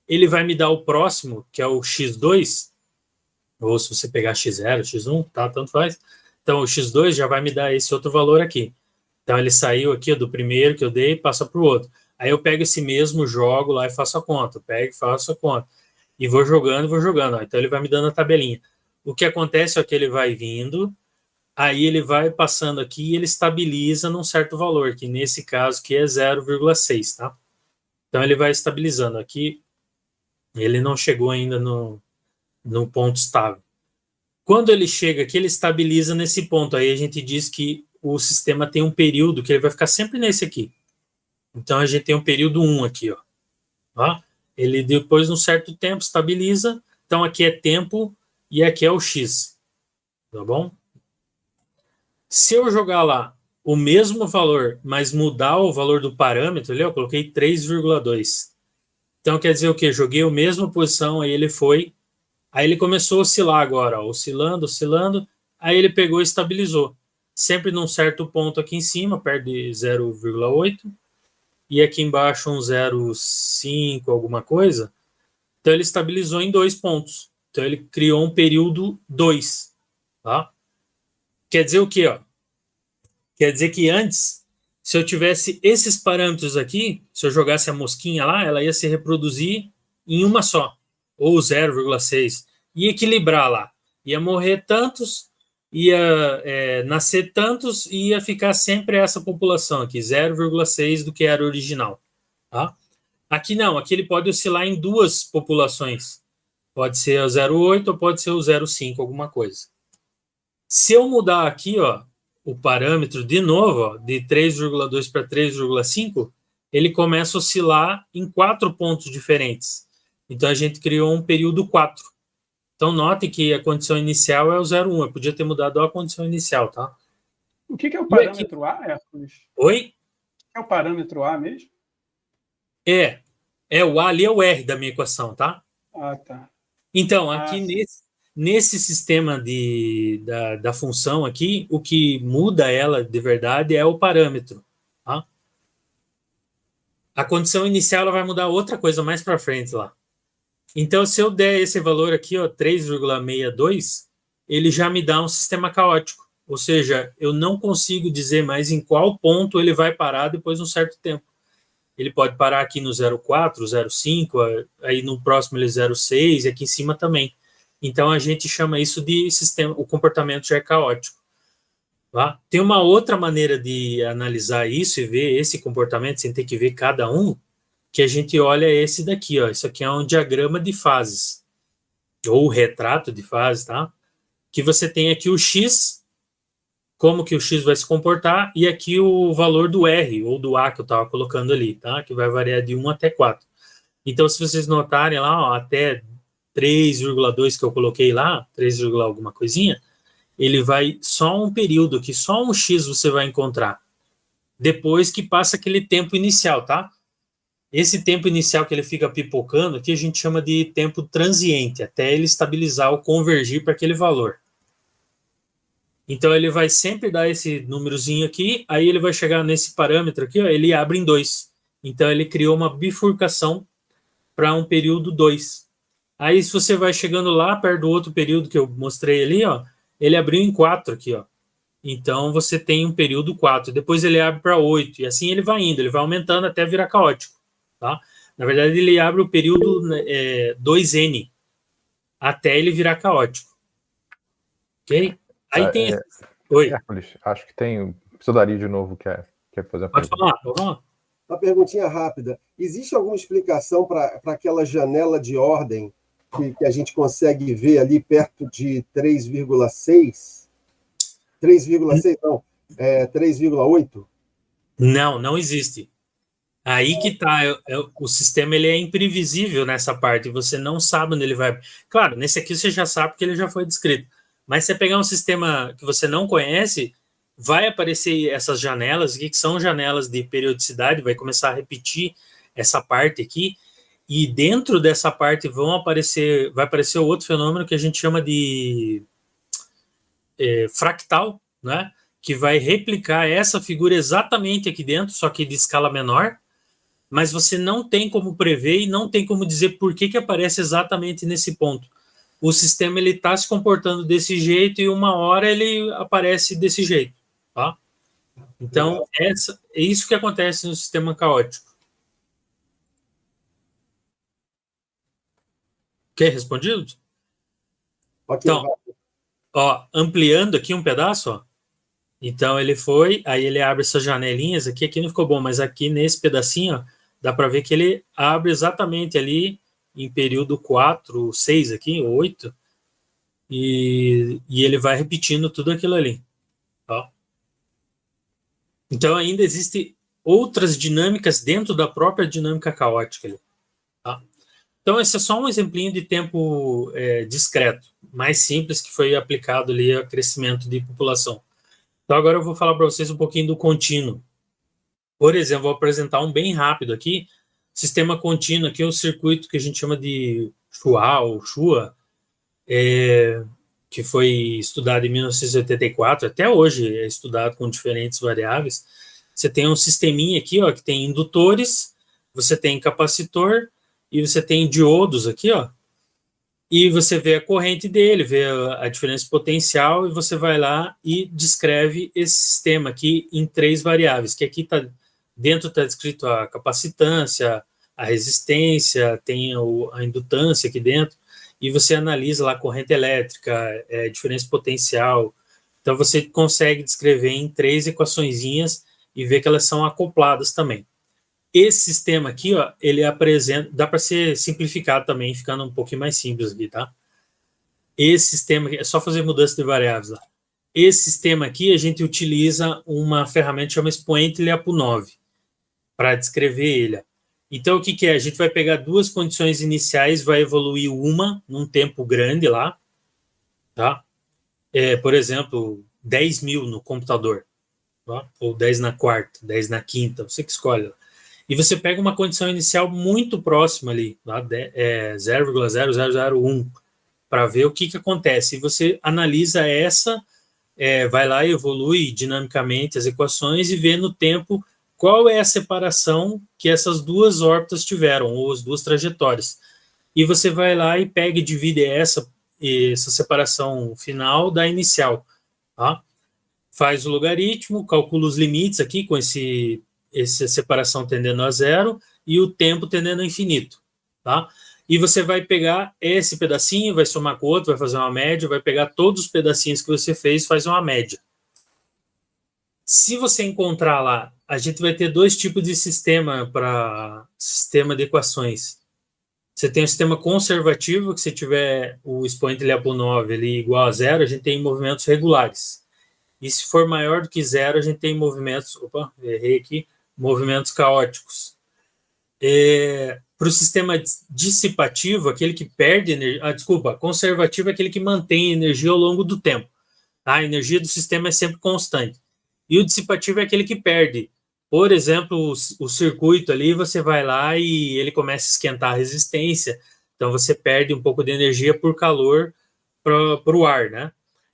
ele vai me dar o próximo, que é o x2, ou se você pegar x0, x1, tá? Tanto faz. Então, o x2 já vai me dar esse outro valor aqui. Então, ele saiu aqui ó, do primeiro que eu dei e passa para o outro. Aí eu pego esse mesmo, jogo lá e faço a conta. Pego e faço a conta. E vou jogando. Ó. Então, ele vai me dando a tabelinha. O que acontece é que ele vai vindo, aí ele vai passando aqui e ele estabiliza num certo valor, que nesse caso aqui é 0,6, tá? Então, ele vai estabilizando. Aqui, ele não chegou ainda no ponto estável. Quando ele chega aqui, ele estabiliza nesse ponto. Aí a gente diz que o sistema tem um período que ele vai ficar sempre nesse aqui. Então, a gente tem um período 1 aqui, ó. Ó. Ele, depois de um certo tempo, estabiliza. Então, aqui é tempo e aqui é o x. Tá bom? Se eu jogar lá o mesmo valor, mas mudar o valor do parâmetro ali, eu coloquei 3,2. Então, quer dizer o quê? Joguei a mesma posição, aí ele foi... Aí ele começou a oscilar agora, ó, oscilando. Aí ele pegou e estabilizou. Sempre num certo ponto aqui em cima, perto de 0,8. E aqui embaixo um 0,5, alguma coisa. Então ele estabilizou em 2 pontos. Então ele criou um período 2. Tá? Quer dizer o quê? Ó? Quer dizer que antes, se eu tivesse esses parâmetros aqui, se eu jogasse a mosquinha lá, ela ia se reproduzir em uma só. Ou 0,6, ia equilibrar lá. Ia morrer tantos, ia nascer tantos, e ia ficar sempre essa população aqui, 0,6 do que era original. Tá? Aqui não, aqui ele pode oscilar em 2 populações. Pode ser o 0,8 ou pode ser o 0,5, alguma coisa. Se eu mudar aqui ó, o parâmetro de novo, ó, de 3,2 para 3,5, ele começa a oscilar em 4 pontos diferentes. Então, a gente criou um período 4. Então, note que a condição inicial é o 0,1. Eu podia ter mudado a condição inicial, tá? O que é o parâmetro A, Hércules? Oi? O que é o parâmetro A mesmo? O A ali é o R da minha equação, tá? Ah, tá. Então, aqui nesse sistema da função aqui, o que muda ela de verdade é o parâmetro, tá? A condição inicial ela vai mudar outra coisa mais para frente lá. Então, se eu der esse valor aqui, 3,62, ele já me dá um sistema caótico. Ou seja, eu não consigo dizer mais em qual ponto ele vai parar depois de um certo tempo. Ele pode parar aqui no 0,4, 0,5, aí no próximo ele 0,6 e aqui em cima também. Então, a gente chama isso de sistema, o comportamento já é caótico. Tá? Tem uma outra maneira de analisar isso e ver esse comportamento, sem ter que ver cada um, que a gente olha esse daqui, ó. Isso aqui é um diagrama de fases, ou retrato de fases, tá? Que você tem aqui o X, como que o X vai se comportar, e aqui o valor do R, ou do A que eu estava colocando ali, tá? Que vai variar de 1 até 4. Então, se vocês notarem lá, ó, até 3,2 que eu coloquei lá, 3, alguma coisinha, ele vai só um período aqui, só um X você vai encontrar. Depois que passa aquele tempo inicial, tá? Esse tempo inicial que ele fica pipocando, aqui a gente chama de tempo transiente, até ele estabilizar ou convergir para aquele valor. Então, ele vai sempre dar esse númerozinho aqui, aí ele vai chegar nesse parâmetro aqui, ó, ele abre em 2. Então, ele criou uma bifurcação para um período 2. Aí, se você vai chegando lá, perto do outro período que eu mostrei ali, ó, ele abriu em 4 aqui, ó. Então, você tem um período 4. Depois, ele abre para 8. E assim ele vai indo, ele vai aumentando até virar caótico. Tá? Na verdade, ele abre o período 2N até ele virar caótico. Ok? Aí tem... Oi. Hércules, acho que tem... Precisaria de novo, quer fazer uma Pode pergunta? falar. uma perguntinha rápida. Existe alguma explicação para aquela janela de ordem que a gente consegue ver ali perto de 3,6? 3,6 não, 3,8? Não existe. Aí que tá, o sistema ele é imprevisível nessa parte, você não sabe onde ele vai. Claro, nesse aqui você já sabe porque ele já foi descrito. Mas se você pegar um sistema que você não conhece, vai aparecer essas janelas aqui, que são janelas de periodicidade, vai começar a repetir essa parte aqui, e dentro dessa parte vai aparecer outro fenômeno que a gente chama de fractal, né? Que vai replicar essa figura exatamente aqui dentro, só que de escala menor, mas você não tem como prever e não tem como dizer por que aparece exatamente nesse ponto. O sistema ele está se comportando desse jeito e uma hora ele aparece desse jeito, tá? Então, é isso que acontece no sistema caótico. Quer respondido? Okay, então, ó, ampliando aqui um pedaço, ó. Então ele foi, aí ele abre essas janelinhas aqui não ficou bom, mas aqui nesse pedacinho, ó, dá para ver que ele abre exatamente ali em período 4, 6 aqui, 8, e ele vai repetindo tudo aquilo ali. Ó. Então ainda existem outras dinâmicas dentro da própria dinâmica caótica ali. Tá? Então esse é só um exemplinho de tempo discreto, mais simples, que foi aplicado ali a crescimento de população. Então agora eu vou falar para vocês um pouquinho do contínuo. Por exemplo, vou apresentar um bem rápido aqui. Sistema contínuo aqui é o circuito que a gente chama de Shua ou Shua, que foi estudado em 1984, até hoje é estudado com diferentes variáveis. Você tem um sisteminha aqui, ó, que tem indutores, você tem capacitor e você tem diodos aqui, ó. E você vê a corrente dele, vê a diferença potencial e você vai lá e descreve esse sistema aqui em 3 variáveis, que aqui dentro está descrito a capacitância, a resistência, tem a indutância aqui dentro, e você analisa lá a corrente elétrica, diferença potencial. Então você consegue descrever em 3 equaçõezinhas e ver que elas são acopladas também. Esse sistema aqui, ó, ele apresenta, dá para ser simplificado também, ficando um pouquinho mais simples aqui, tá? Esse sistema aqui, é só fazer mudança de variáveis lá. Esse sistema aqui, a gente utiliza uma ferramenta que chama expoente Lyapunov para descrever ele. Então, o que é? A gente vai pegar 2 condições iniciais, vai evoluir uma num tempo grande lá, tá? Por exemplo, 10.000 no computador, tá? Ou 10 na quarta, 10 na quinta, você que escolhe. E você pega uma condição inicial muito próxima ali, 0,0001, para ver o que acontece. E você analisa essa, vai lá e evolui dinamicamente as equações e vê no tempo qual é a separação que essas 2 órbitas tiveram, ou as 2 trajetórias. E você vai lá e pega e divide essa separação final da inicial. Tá? Faz o logaritmo, calcula os limites aqui com essa separação tendendo a 0 e o tempo tendendo a infinito, tá? E você vai pegar esse pedacinho, vai somar com o outro, vai fazer uma média, vai pegar todos os pedacinhos que você fez, faz uma média. Se você encontrar lá, a gente vai ter 2 tipos de sistema para sistema de equações. Você tem o sistema conservativo, que se tiver o expoente Lyapunov ali igual a 0, a gente tem movimentos regulares. E se for maior do que 0, a gente tem movimentos... Opa, errei aqui. Movimentos caóticos. Para o sistema dissipativo, aquele que perde energia... conservativo é aquele que mantém energia ao longo do tempo. Tá? A energia do sistema é sempre constante. E o dissipativo é aquele que perde. Por exemplo, o circuito ali, você vai lá e ele começa a esquentar a resistência, então você perde um pouco de energia por calor para o ar, né?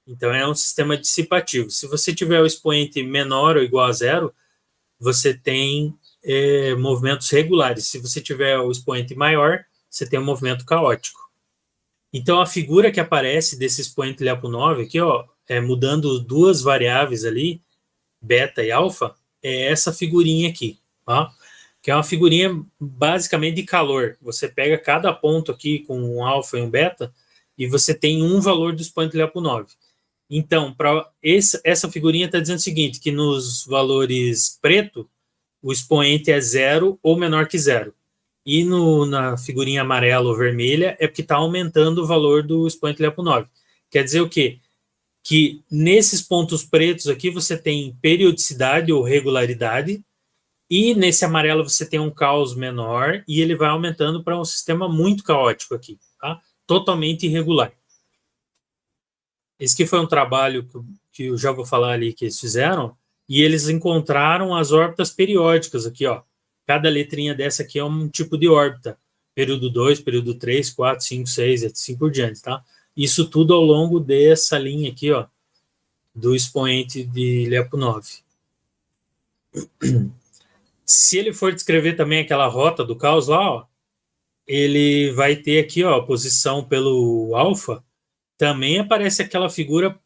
Então é um sistema dissipativo. Se você tiver o expoente menor ou igual a 0, você tem movimentos regulares. Se você tiver o expoente maior, você tem um movimento caótico. Então a figura que aparece desse expoente Lyapunov aqui, ó, mudando 2 variáveis ali, beta e alfa, é essa figurinha aqui, tá? Que é uma figurinha basicamente de calor. Você pega cada ponto aqui com um alfa e um beta e você tem um valor do expoente Lyapunov. Então, para essa figurinha está dizendo o seguinte, que nos valores preto, o expoente é 0 ou menor que 0. E na figurinha amarela ou vermelha é porque está aumentando o valor do expoente LEPO9. Quer dizer o quê? Que nesses pontos pretos aqui você tem periodicidade ou regularidade, e nesse amarelo você tem um caos menor, e ele vai aumentando para um sistema muito caótico aqui, tá? Totalmente irregular. Esse aqui foi um trabalho que eu já vou falar ali que eles fizeram, e eles encontraram as órbitas periódicas aqui, ó. Cada letrinha dessa aqui é um tipo de órbita. Período 2, período 3, 4, 5, 6, e assim por diante, tá? Isso tudo ao longo dessa linha aqui, ó, do expoente de LEPO9. Se ele for descrever também aquela rota do caos lá, ó, ele vai ter aqui, ó, a posição pelo alfa, também aparece aquela figura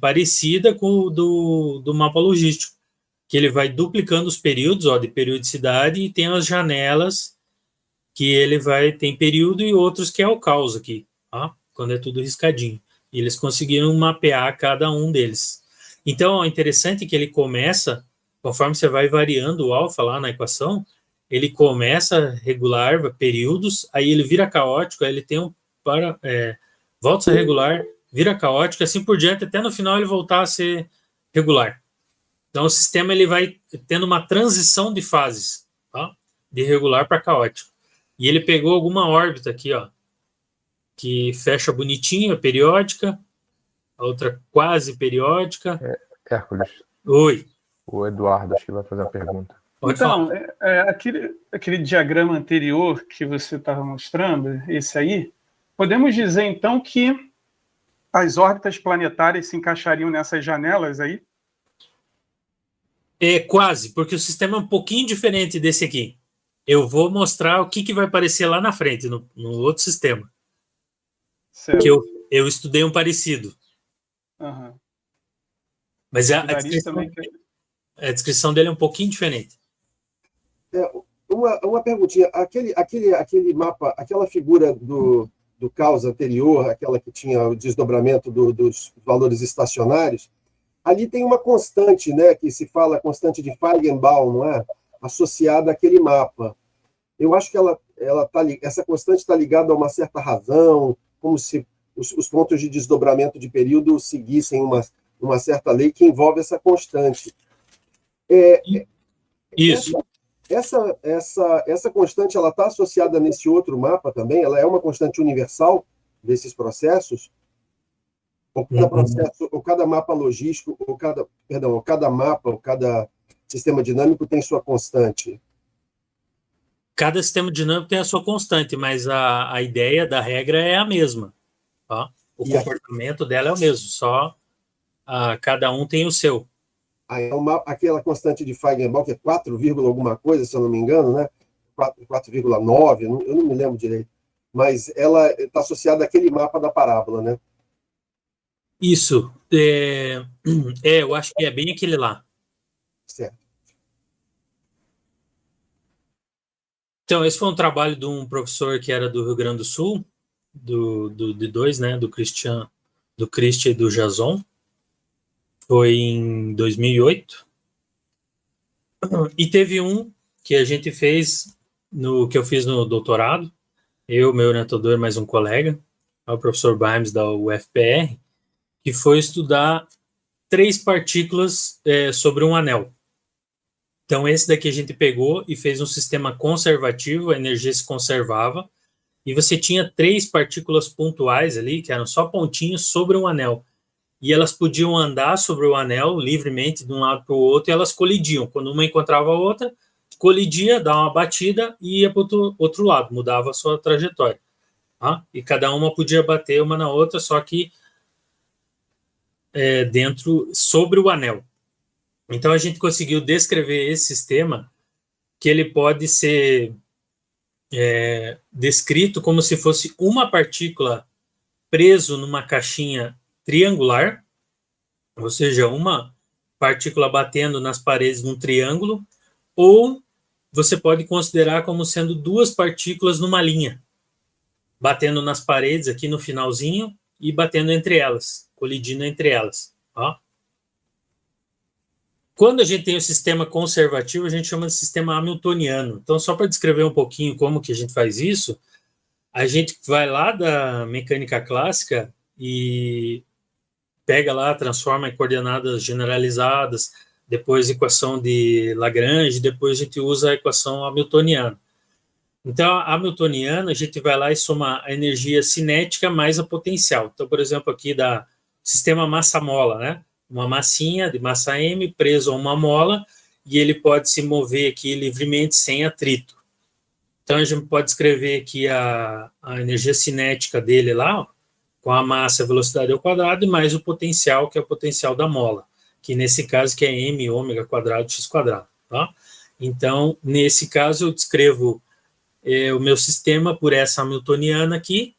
parecida com o do mapa logístico, que ele vai duplicando os períodos, ó, de periodicidade, e tem as janelas que ele tem período e outros que é o caos aqui, tá? Quando é tudo riscadinho. E eles conseguiram mapear cada um deles. Então, é interessante que ele começa, conforme você vai variando o alfa lá na equação, ele começa regular períodos, aí ele vira caótico, aí ele tem volta a ser regular, vira caótico, assim por diante, até no final ele voltar a ser regular. Então, o sistema ele vai tendo uma transição de fases, tá? De regular para caótico. E ele pegou alguma órbita aqui, ó, que fecha bonitinho, periódica, a outra quase periódica. Hércules. Oi. O Eduardo, acho que vai fazer uma pergunta. Então, aquele diagrama anterior que você estava mostrando, esse aí, podemos dizer, então, que as órbitas planetárias se encaixariam nessas janelas aí? Quase, porque o sistema é um pouquinho diferente desse aqui. Eu vou mostrar o que vai aparecer lá na frente, no outro sistema. Certo. Que eu estudei um parecido. Uhum. Mas a descrição dele é um pouquinho diferente. Uma perguntinha. Aquele mapa, aquela figura do caos anterior, aquela que tinha o desdobramento dos valores estacionários, ali tem uma constante, né, que se fala constante de Feigenbaum, não é? Associada àquele mapa. Eu acho que essa constante está ligada a uma certa razão, como se os pontos de desdobramento de período seguissem uma certa lei que envolve essa constante. Isso. Essa constante ela está associada nesse outro mapa também? Ela é uma constante universal desses processos? Ou cada processo, ou cada mapa logístico, ou cada mapa, ou cada sistema dinâmico tem sua constante? Cada sistema dinâmico tem a sua constante, mas a ideia da regra é a mesma. Tá? O comportamento dela é o mesmo, só cada um tem o seu. Aquela constante de Feigenbaum, que é 4, alguma coisa, se eu não me engano, né? 4,9, eu não me lembro direito. Mas ela está associada àquele mapa da parábola, né? Isso. Eu acho que é bem aquele lá. Certo. Então, esse foi um trabalho de um professor que era do Rio Grande do Sul, do D2, né? Do Christian e do Jason. Foi em 2008. E teve um que a gente fez, que eu fiz no doutorado, eu, meu orientador, mais um colega, o professor Bimes, da UFPR, que foi estudar 3 partículas sobre um anel. Então, esse daqui a gente pegou e fez um sistema conservativo, a energia se conservava, e você tinha 3 partículas pontuais ali, que eram só pontinhos sobre um anel. E elas podiam andar sobre o anel livremente de um lado para o outro, e elas colidiam. Quando uma encontrava a outra, colidia, dava uma batida e ia para o outro lado, mudava a sua trajetória. Tá? E cada uma podia bater uma na outra, só que sobre o anel. Então, a gente conseguiu descrever esse sistema, que ele pode ser descrito como se fosse uma partícula preso numa caixinha triangular, ou seja, uma partícula batendo nas paredes num triângulo, ou você pode considerar como sendo 2 partículas numa linha, batendo nas paredes aqui no finalzinho e batendo entre elas, colidindo entre elas. Ó. Quando a gente tem o sistema conservativo, a gente chama de sistema hamiltoniano. Então, só para descrever um pouquinho como que a gente faz isso, a gente vai lá da mecânica clássica e pega lá, transforma em coordenadas generalizadas, depois equação de Lagrange, depois a gente usa a equação hamiltoniana. Então, a hamiltoniana, a gente vai lá e soma a energia cinética mais a potencial. Então, por exemplo, aqui da sistema massa-mola, né? Uma massinha de massa M preso a uma mola e ele pode se mover aqui livremente sem atrito. Então, a gente pode escrever aqui a energia cinética dele lá, ó, com a massa e a velocidade ao quadrado, e mais o potencial, que é o potencial da mola, que nesse caso que é m ômega quadrado x quadrado. Tá? Então, nesse caso, eu descrevo o meu sistema por essa hamiltoniana aqui,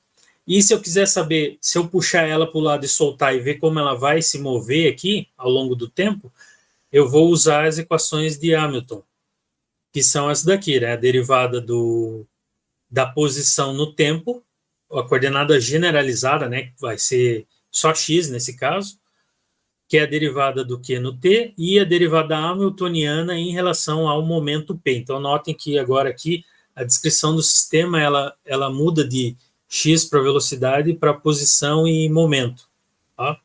e se eu quiser saber, se eu puxar ela para o lado e soltar e ver como ela vai se mover aqui ao longo do tempo, eu vou usar as equações de Hamilton, que são as daqui, né? A derivada da posição no tempo, a coordenada generalizada, né? Que vai ser só x nesse caso, que é a derivada do Q no t, e a derivada hamiltoniana em relação ao momento p. Então, notem que agora aqui a descrição do sistema ela muda de x para velocidade para posição e momento. Tá?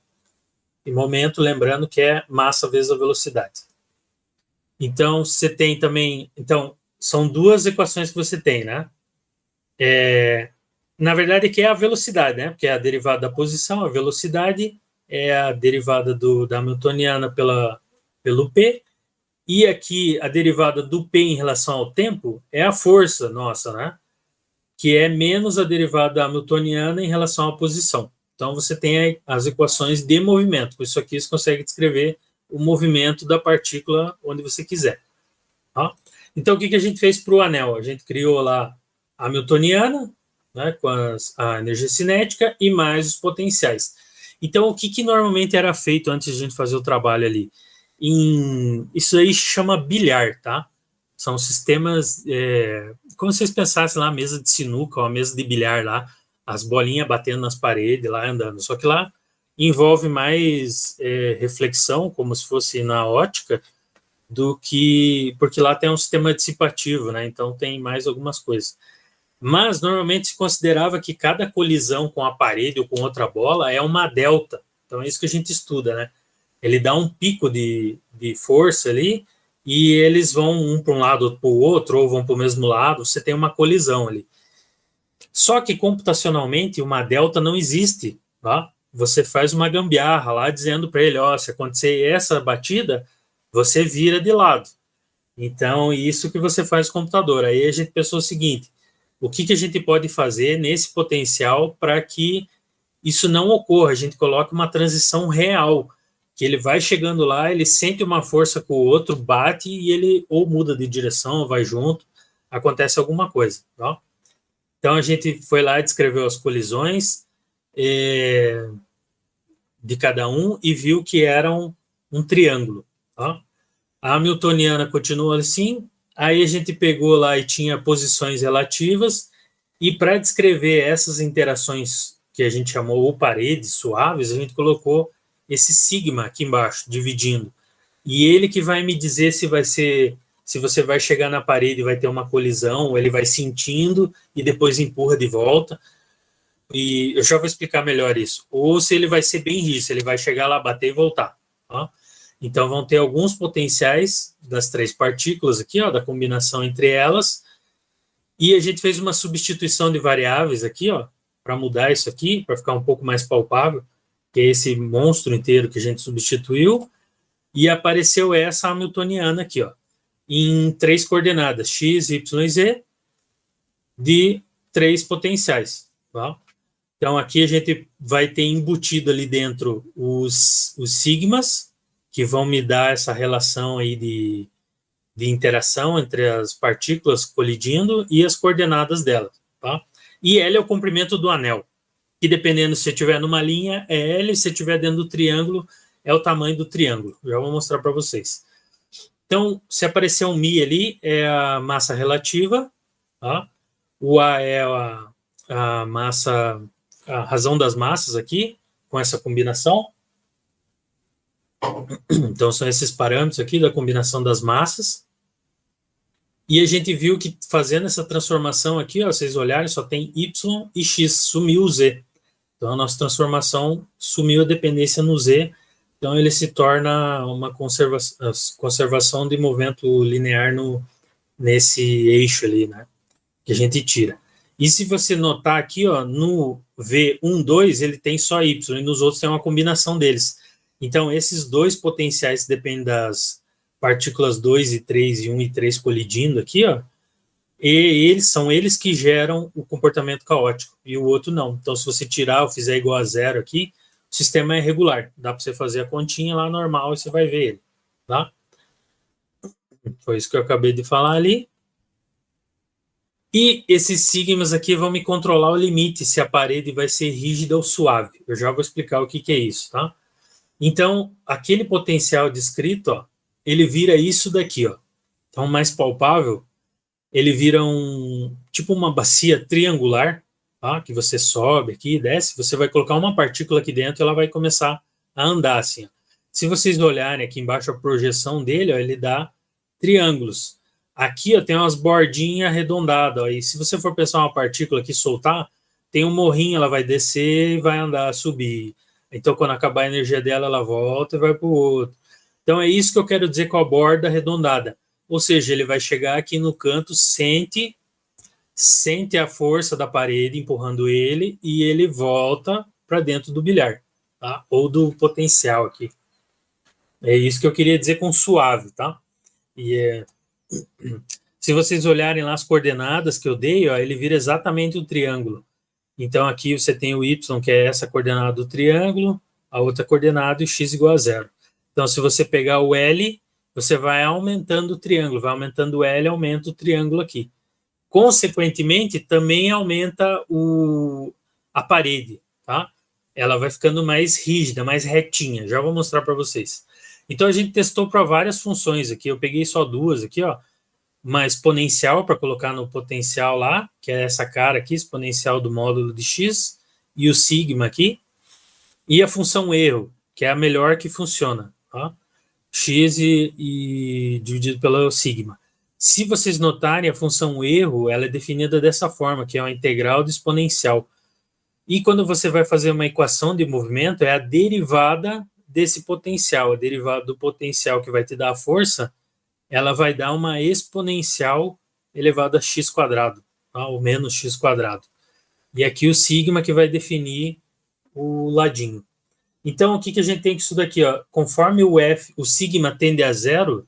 E momento, lembrando que é massa vezes a velocidade. Então, você tem também... Então, são duas equações que você tem, né? Na verdade, aqui é a velocidade, né? Porque é a derivada da posição, a velocidade é a derivada da hamiltoniana pelo P, e aqui a derivada do P em relação ao tempo é a força nossa, né? Que é menos a derivada hamiltoniana em relação à posição. Então, você tem as equações de movimento. Com isso aqui, você consegue descrever o movimento da partícula onde você quiser. Tá? Então, o que a gente fez para o anel? A gente criou lá a hamiltoniana, né, com a energia cinética e mais os potenciais. Então, o que normalmente era feito antes de a gente fazer o trabalho ali? Isso aí se chama bilhar, tá? São sistemas, como se vocês pensassem lá, a mesa de sinuca ou a mesa de bilhar lá, as bolinhas batendo nas paredes lá, andando. Só que lá envolve mais reflexão, como se fosse na ótica, porque lá tem um sistema dissipativo, né? Então tem mais algumas coisas. Mas normalmente se considerava que cada colisão com a parede ou com outra bola é uma delta. Então é isso que a gente estuda, né? Ele dá um pico de força ali, e eles vão um para um lado, outro para o outro, ou vão para o mesmo lado, você tem uma colisão ali. Só que computacionalmente uma delta não existe, tá? Você faz uma gambiarra lá dizendo para ele, se acontecer essa batida, você vira de lado. Então, isso que você faz no computador. Aí a gente pensou o seguinte, o que a gente pode fazer nesse potencial para que isso não ocorra? A gente coloca uma transição real, que ele vai chegando lá, ele sente uma força com o outro, bate e ele ou muda de direção, vai junto, acontece alguma coisa. Tá? Então, a gente foi lá e descreveu as colisões de cada um e viu que eram um triângulo. Tá? A hamiltoniana continua assim, aí a gente pegou lá e tinha posições relativas, e para descrever essas interações que a gente chamou ou paredes suaves, a gente colocou esse sigma aqui embaixo, dividindo. E ele que vai me dizer se você vai chegar na parede e vai ter uma colisão, ou ele vai sentindo e depois empurra de volta. E eu já vou explicar melhor isso. Ou se ele vai ser bem rígido, se ele vai chegar lá, bater e voltar. Tá? Então vão ter alguns potenciais das três partículas aqui, da combinação entre elas. E a gente fez uma substituição de variáveis aqui, para mudar isso aqui, para ficar um pouco mais palpável, que é esse monstro inteiro que a gente substituiu, e apareceu essa hamiltoniana aqui, em 3 coordenadas, x, y e z, de 3 potenciais. Tá? Então, aqui a gente vai ter embutido ali dentro os sigmas, que vão me dar essa relação aí de interação entre as partículas colidindo e as coordenadas delas. Tá? E L é o comprimento do anel, que dependendo se estiver numa linha é L, se estiver dentro do triângulo é o tamanho do triângulo. Já vou mostrar para vocês. Então, se aparecer um μ ali, é a massa relativa, tá? O A é a massa, a razão das massas aqui, com essa combinação. Então, são esses parâmetros aqui da combinação das massas. E a gente viu que fazendo essa transformação aqui, ó, vocês olharem, só tem Y e X, sumiu o Z. Então, a nossa transformação sumiu a dependência no Z. Então, ele se torna uma conservação de movimento linear nesse eixo ali, né? Que a gente tira. E se você notar aqui, ó, no V1, 2, ele tem só Y, e nos outros tem uma combinação deles. Então, esses dois potenciais dependem das partículas 2 e 3 e 1 e 3 colidindo aqui, ó, e são eles que geram o comportamento caótico, e o outro não. Então, se você tirar ou fizer igual a zero aqui, o sistema é regular. Dá para você fazer a continha lá normal e você vai ver ele, tá? Foi isso que eu acabei de falar ali. E esses sigmas aqui vão me controlar o limite, se a parede vai ser rígida ou suave. Eu já vou explicar o que é isso, tá? Então, aquele potencial descrito, ó, ele vira isso daqui, ó. Então, mais palpável, ele vira tipo uma bacia triangular, tá? Que você sobe aqui e desce, você vai colocar uma partícula aqui dentro e ela vai começar a andar assim, ó. Se vocês olharem aqui embaixo a projeção dele, ó, ele dá triângulos. Aqui, ó, tem umas bordinhas arredondadas, ó, e se você for pensar uma partícula aqui soltar, tem um morrinho, ela vai descer e vai andar, subir. Então, quando acabar a energia dela, ela volta e vai para o outro. Então, é isso que eu quero dizer com a borda arredondada. Ou seja, ele vai chegar aqui no canto, sente a força da parede empurrando ele e ele volta para dentro do bilhar, tá? Ou do potencial aqui. É isso que eu queria dizer com suave, tá? Se vocês olharem lá as coordenadas que eu dei, ó, ele vira exatamente o triângulo. Então, aqui você tem o Y, que é essa coordenada do triângulo, a outra coordenada e o X igual a zero. Então, se você pegar o L, você vai aumentando o triângulo, vai aumentando o L, aumenta o triângulo aqui. Consequentemente, também aumenta a parede, tá? Ela vai ficando mais rígida, mais retinha. Já vou mostrar para vocês. Então, a gente testou para várias funções aqui. Eu peguei só duas aqui, ó. Uma exponencial para colocar no potencial lá, que é essa cara aqui, exponencial do módulo de x, e o sigma aqui, e a função erro, que é a melhor que funciona, tá? X e dividido pelo sigma. Se vocês notarem, a função erro, ela é definida dessa forma, que é uma integral do exponencial. E quando você vai fazer uma equação de movimento, é a derivada desse potencial, a derivada do potencial que vai te dar a força, ela vai dar uma exponencial elevado a x quadrado, tá? Ou menos x quadrado. E aqui o sigma que vai definir o ladinho. Então, o que a gente tem que estudar aqui? Ó? Conforme o sigma tende a zero,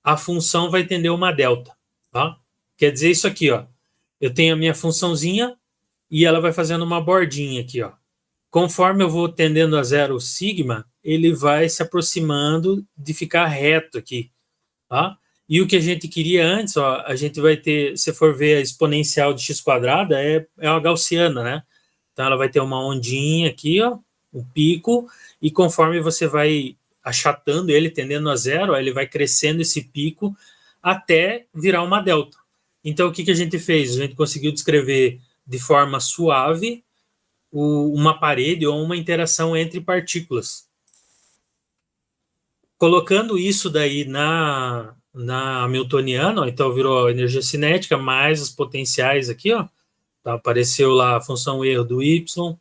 a função vai tender a uma delta. Tá? Quer dizer isso aqui, ó. Eu tenho a minha funçãozinha e ela vai fazendo uma bordinha aqui. Ó. Conforme eu vou tendendo a zero o sigma, ele vai se aproximando de ficar reto aqui. Tá? E o que a gente queria antes, ó, a gente vai ter, se for ver a exponencial de x quadrada, é uma gaussiana, né? Então ela vai ter uma ondinha aqui, ó, um pico, e conforme você vai achatando ele, tendendo a zero, ó, ele vai crescendo esse pico até virar uma delta. Então o que a gente fez? A gente conseguiu descrever de forma suave uma parede ou uma interação entre partículas. Colocando isso daí na Hamiltoniana, ó, então virou a energia cinética mais os potenciais aqui, ó. Tá, apareceu lá a função erro do Y,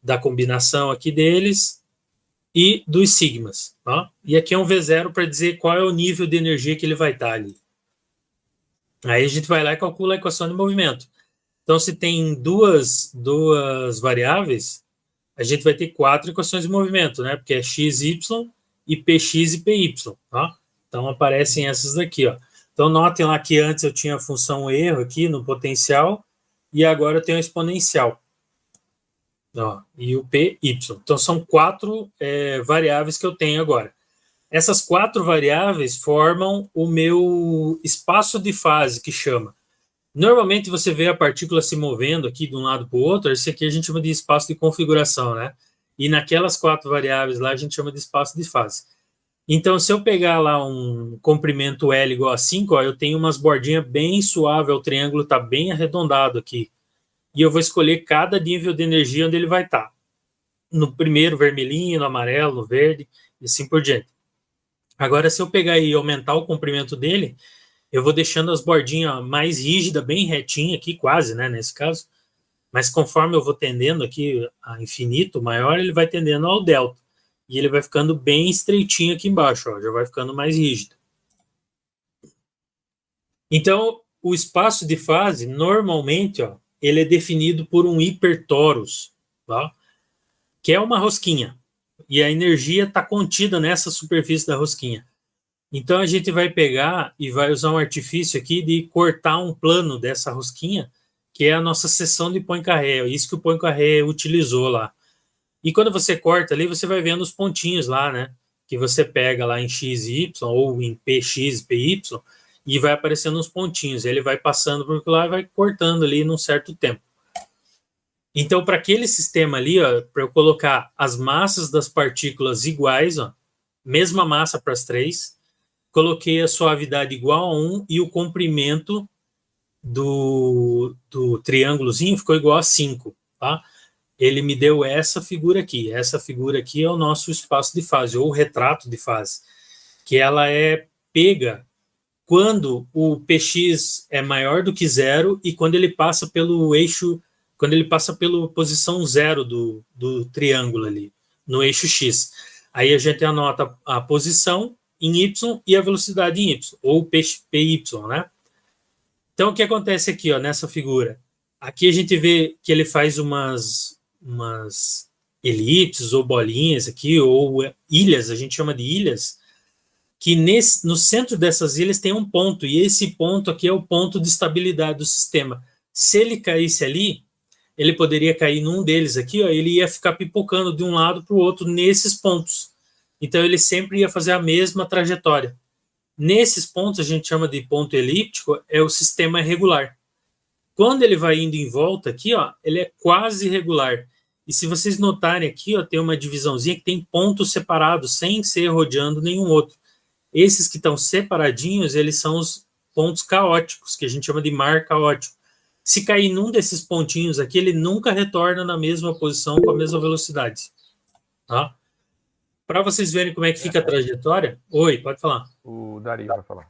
da combinação aqui deles e dos sigmas. Tá? E aqui é um V0 para dizer qual é o nível de energia que ele vai estar ali. Aí a gente vai lá e calcula a equação de movimento. Então, se tem duas variáveis, a gente vai ter 4 equações de movimento, né? Porque é x, y e px e py, tá? Então aparecem essas daqui, ó. Então notem lá que antes eu tinha a função erro aqui no potencial e agora eu tenho a exponencial, ó, e o py. Então são 4 variáveis que eu tenho agora. Essas 4 variáveis formam o meu espaço de fase, que chama. Normalmente você vê a partícula se movendo aqui de um lado para o outro, esse aqui a gente chama de espaço de configuração, né? E naquelas 4 variáveis lá a gente chama de espaço de fase. Então, se eu pegar lá um comprimento L igual a 5, ó, eu tenho umas bordinhas bem suaves, o triângulo está bem arredondado aqui. E eu vou escolher cada nível de energia onde ele vai estar. no primeiro vermelhinho, no amarelo, no verde, e assim por diante. Agora, se eu pegar e aumentar o comprimento dele, eu vou deixando as bordinhas mais rígidas, bem retinha aqui, quase, né, nesse caso. Mas conforme eu vou tendendo aqui a infinito maior, ele vai tendendo ao delta. E ele vai ficando bem estreitinho aqui embaixo, ó, já vai ficando mais rígido. Então, o espaço de fase, normalmente, ó, ele é definido por um hipertorus, tá? Que é uma rosquinha. E a energia está contida nessa superfície da rosquinha. Então, a gente vai pegar e vai usar um artifício aqui de cortar um plano dessa rosquinha, que é a nossa seção de Poincaré. É isso que o Poincaré utilizou lá. E quando você corta ali, você vai vendo os pontinhos lá, né? Que você pega lá em x e y, ou em px e py, e vai aparecendo uns pontinhos. Ele vai passando por lá e vai cortando ali num certo tempo. Então, para aquele sistema ali, para eu colocar as massas das partículas iguais, ó, mesma massa para as três, coloquei a suavidade igual a 1 e o comprimento do triângulozinho ficou igual a 5, tá? Ele me deu essa figura aqui. Essa figura aqui é o nosso espaço de fase, ou retrato de fase, que ela é pega quando o px é maior do que zero e quando ele passa pelo eixo, quando ele passa pela posição zero do triângulo ali, no eixo x. Aí a gente anota a posição em y e a velocidade em y, ou py, né? Então, o que acontece aqui, ó, nessa figura? Aqui a gente vê que ele faz umas elipses ou bolinhas aqui, ou ilhas, a gente chama de ilhas, que no centro dessas ilhas tem um ponto, e esse ponto aqui é o ponto de estabilidade do sistema. Se ele caísse ali, ele poderia cair num deles aqui, ó, ele ia ficar pipocando de um lado para o outro nesses pontos. Então, ele sempre ia fazer a mesma trajetória. Nesses pontos, a gente chama de ponto elíptico, é o sistema regular. Quando ele vai indo em volta aqui, ó, ele é quase regular. E se vocês notarem aqui, ó, tem uma divisãozinha que tem pontos separados, sem ser rodeando nenhum outro. Esses que estão separadinhos, eles são os pontos caóticos, que a gente chama de mar caótico. Se cair num desses pontinhos aqui, ele nunca retorna na mesma posição com a mesma velocidade. Tá? Para vocês verem como é que fica a trajetória... Oi, pode falar. O Dario vai falar.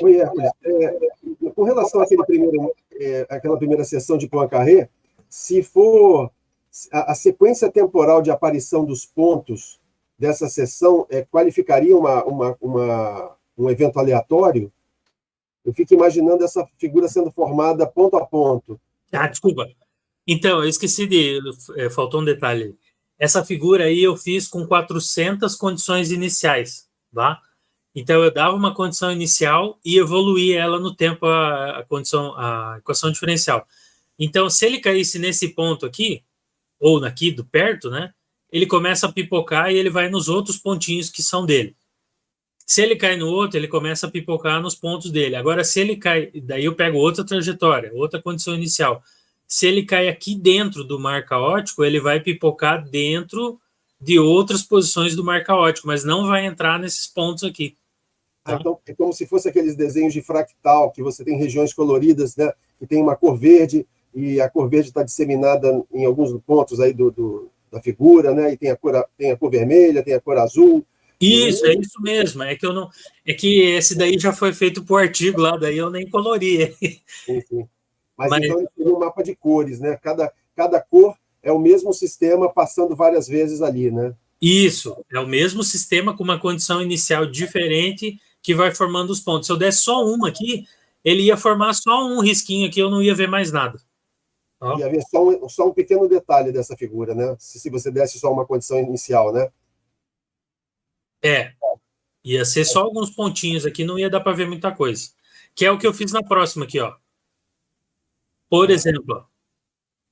Oi, Hércules. Com relação àquela primeira sessão de Poincaré, se for a sequência temporal de aparição dos pontos dessa sessão, qualificaria um evento aleatório? Eu fico imaginando essa figura sendo formada ponto a ponto. Ah, desculpa. Então, eu esqueci faltou um detalhe. Essa figura aí eu fiz com 400 condições iniciais, tá? Então, eu dava uma condição inicial e evoluía ela no tempo a equação diferencial. Então, se ele caísse nesse ponto aqui, ou aqui do perto, né? Ele começa a pipocar e ele vai nos outros pontinhos que são dele. Se ele cai no outro, ele começa a pipocar nos pontos dele. Agora, se ele cai, daí eu pego outra trajetória, outra condição inicial. Se ele cai aqui dentro do mar caótico, ele vai pipocar dentro de outras posições do mar caótico, mas não vai entrar nesses pontos aqui. Tá? Então, é como se fosse aqueles desenhos de fractal, que você tem regiões coloridas, né, que tem uma cor verde, e a cor verde está disseminada em alguns pontos aí da figura, né, e tem a cor vermelha, tem a cor azul. Isso, é isso mesmo. É que esse daí já foi feito por artigo lá, daí eu nem colori. Sim, sim. Mas então ele tem um mapa de cores, né? Cada cor é o mesmo sistema passando várias vezes ali, né? Isso, é o mesmo sistema com uma condição inicial diferente que vai formando os pontos. Se eu desse só uma aqui, ele ia formar só um risquinho aqui, eu não ia ver mais nada. Ó. Ia ver só um pequeno detalhe dessa figura, né? Se você desse só uma condição inicial, né? Ia ser só alguns pontinhos aqui, não ia dar para ver muita coisa. Que é o que eu fiz na próxima aqui, ó. Por exemplo, ó,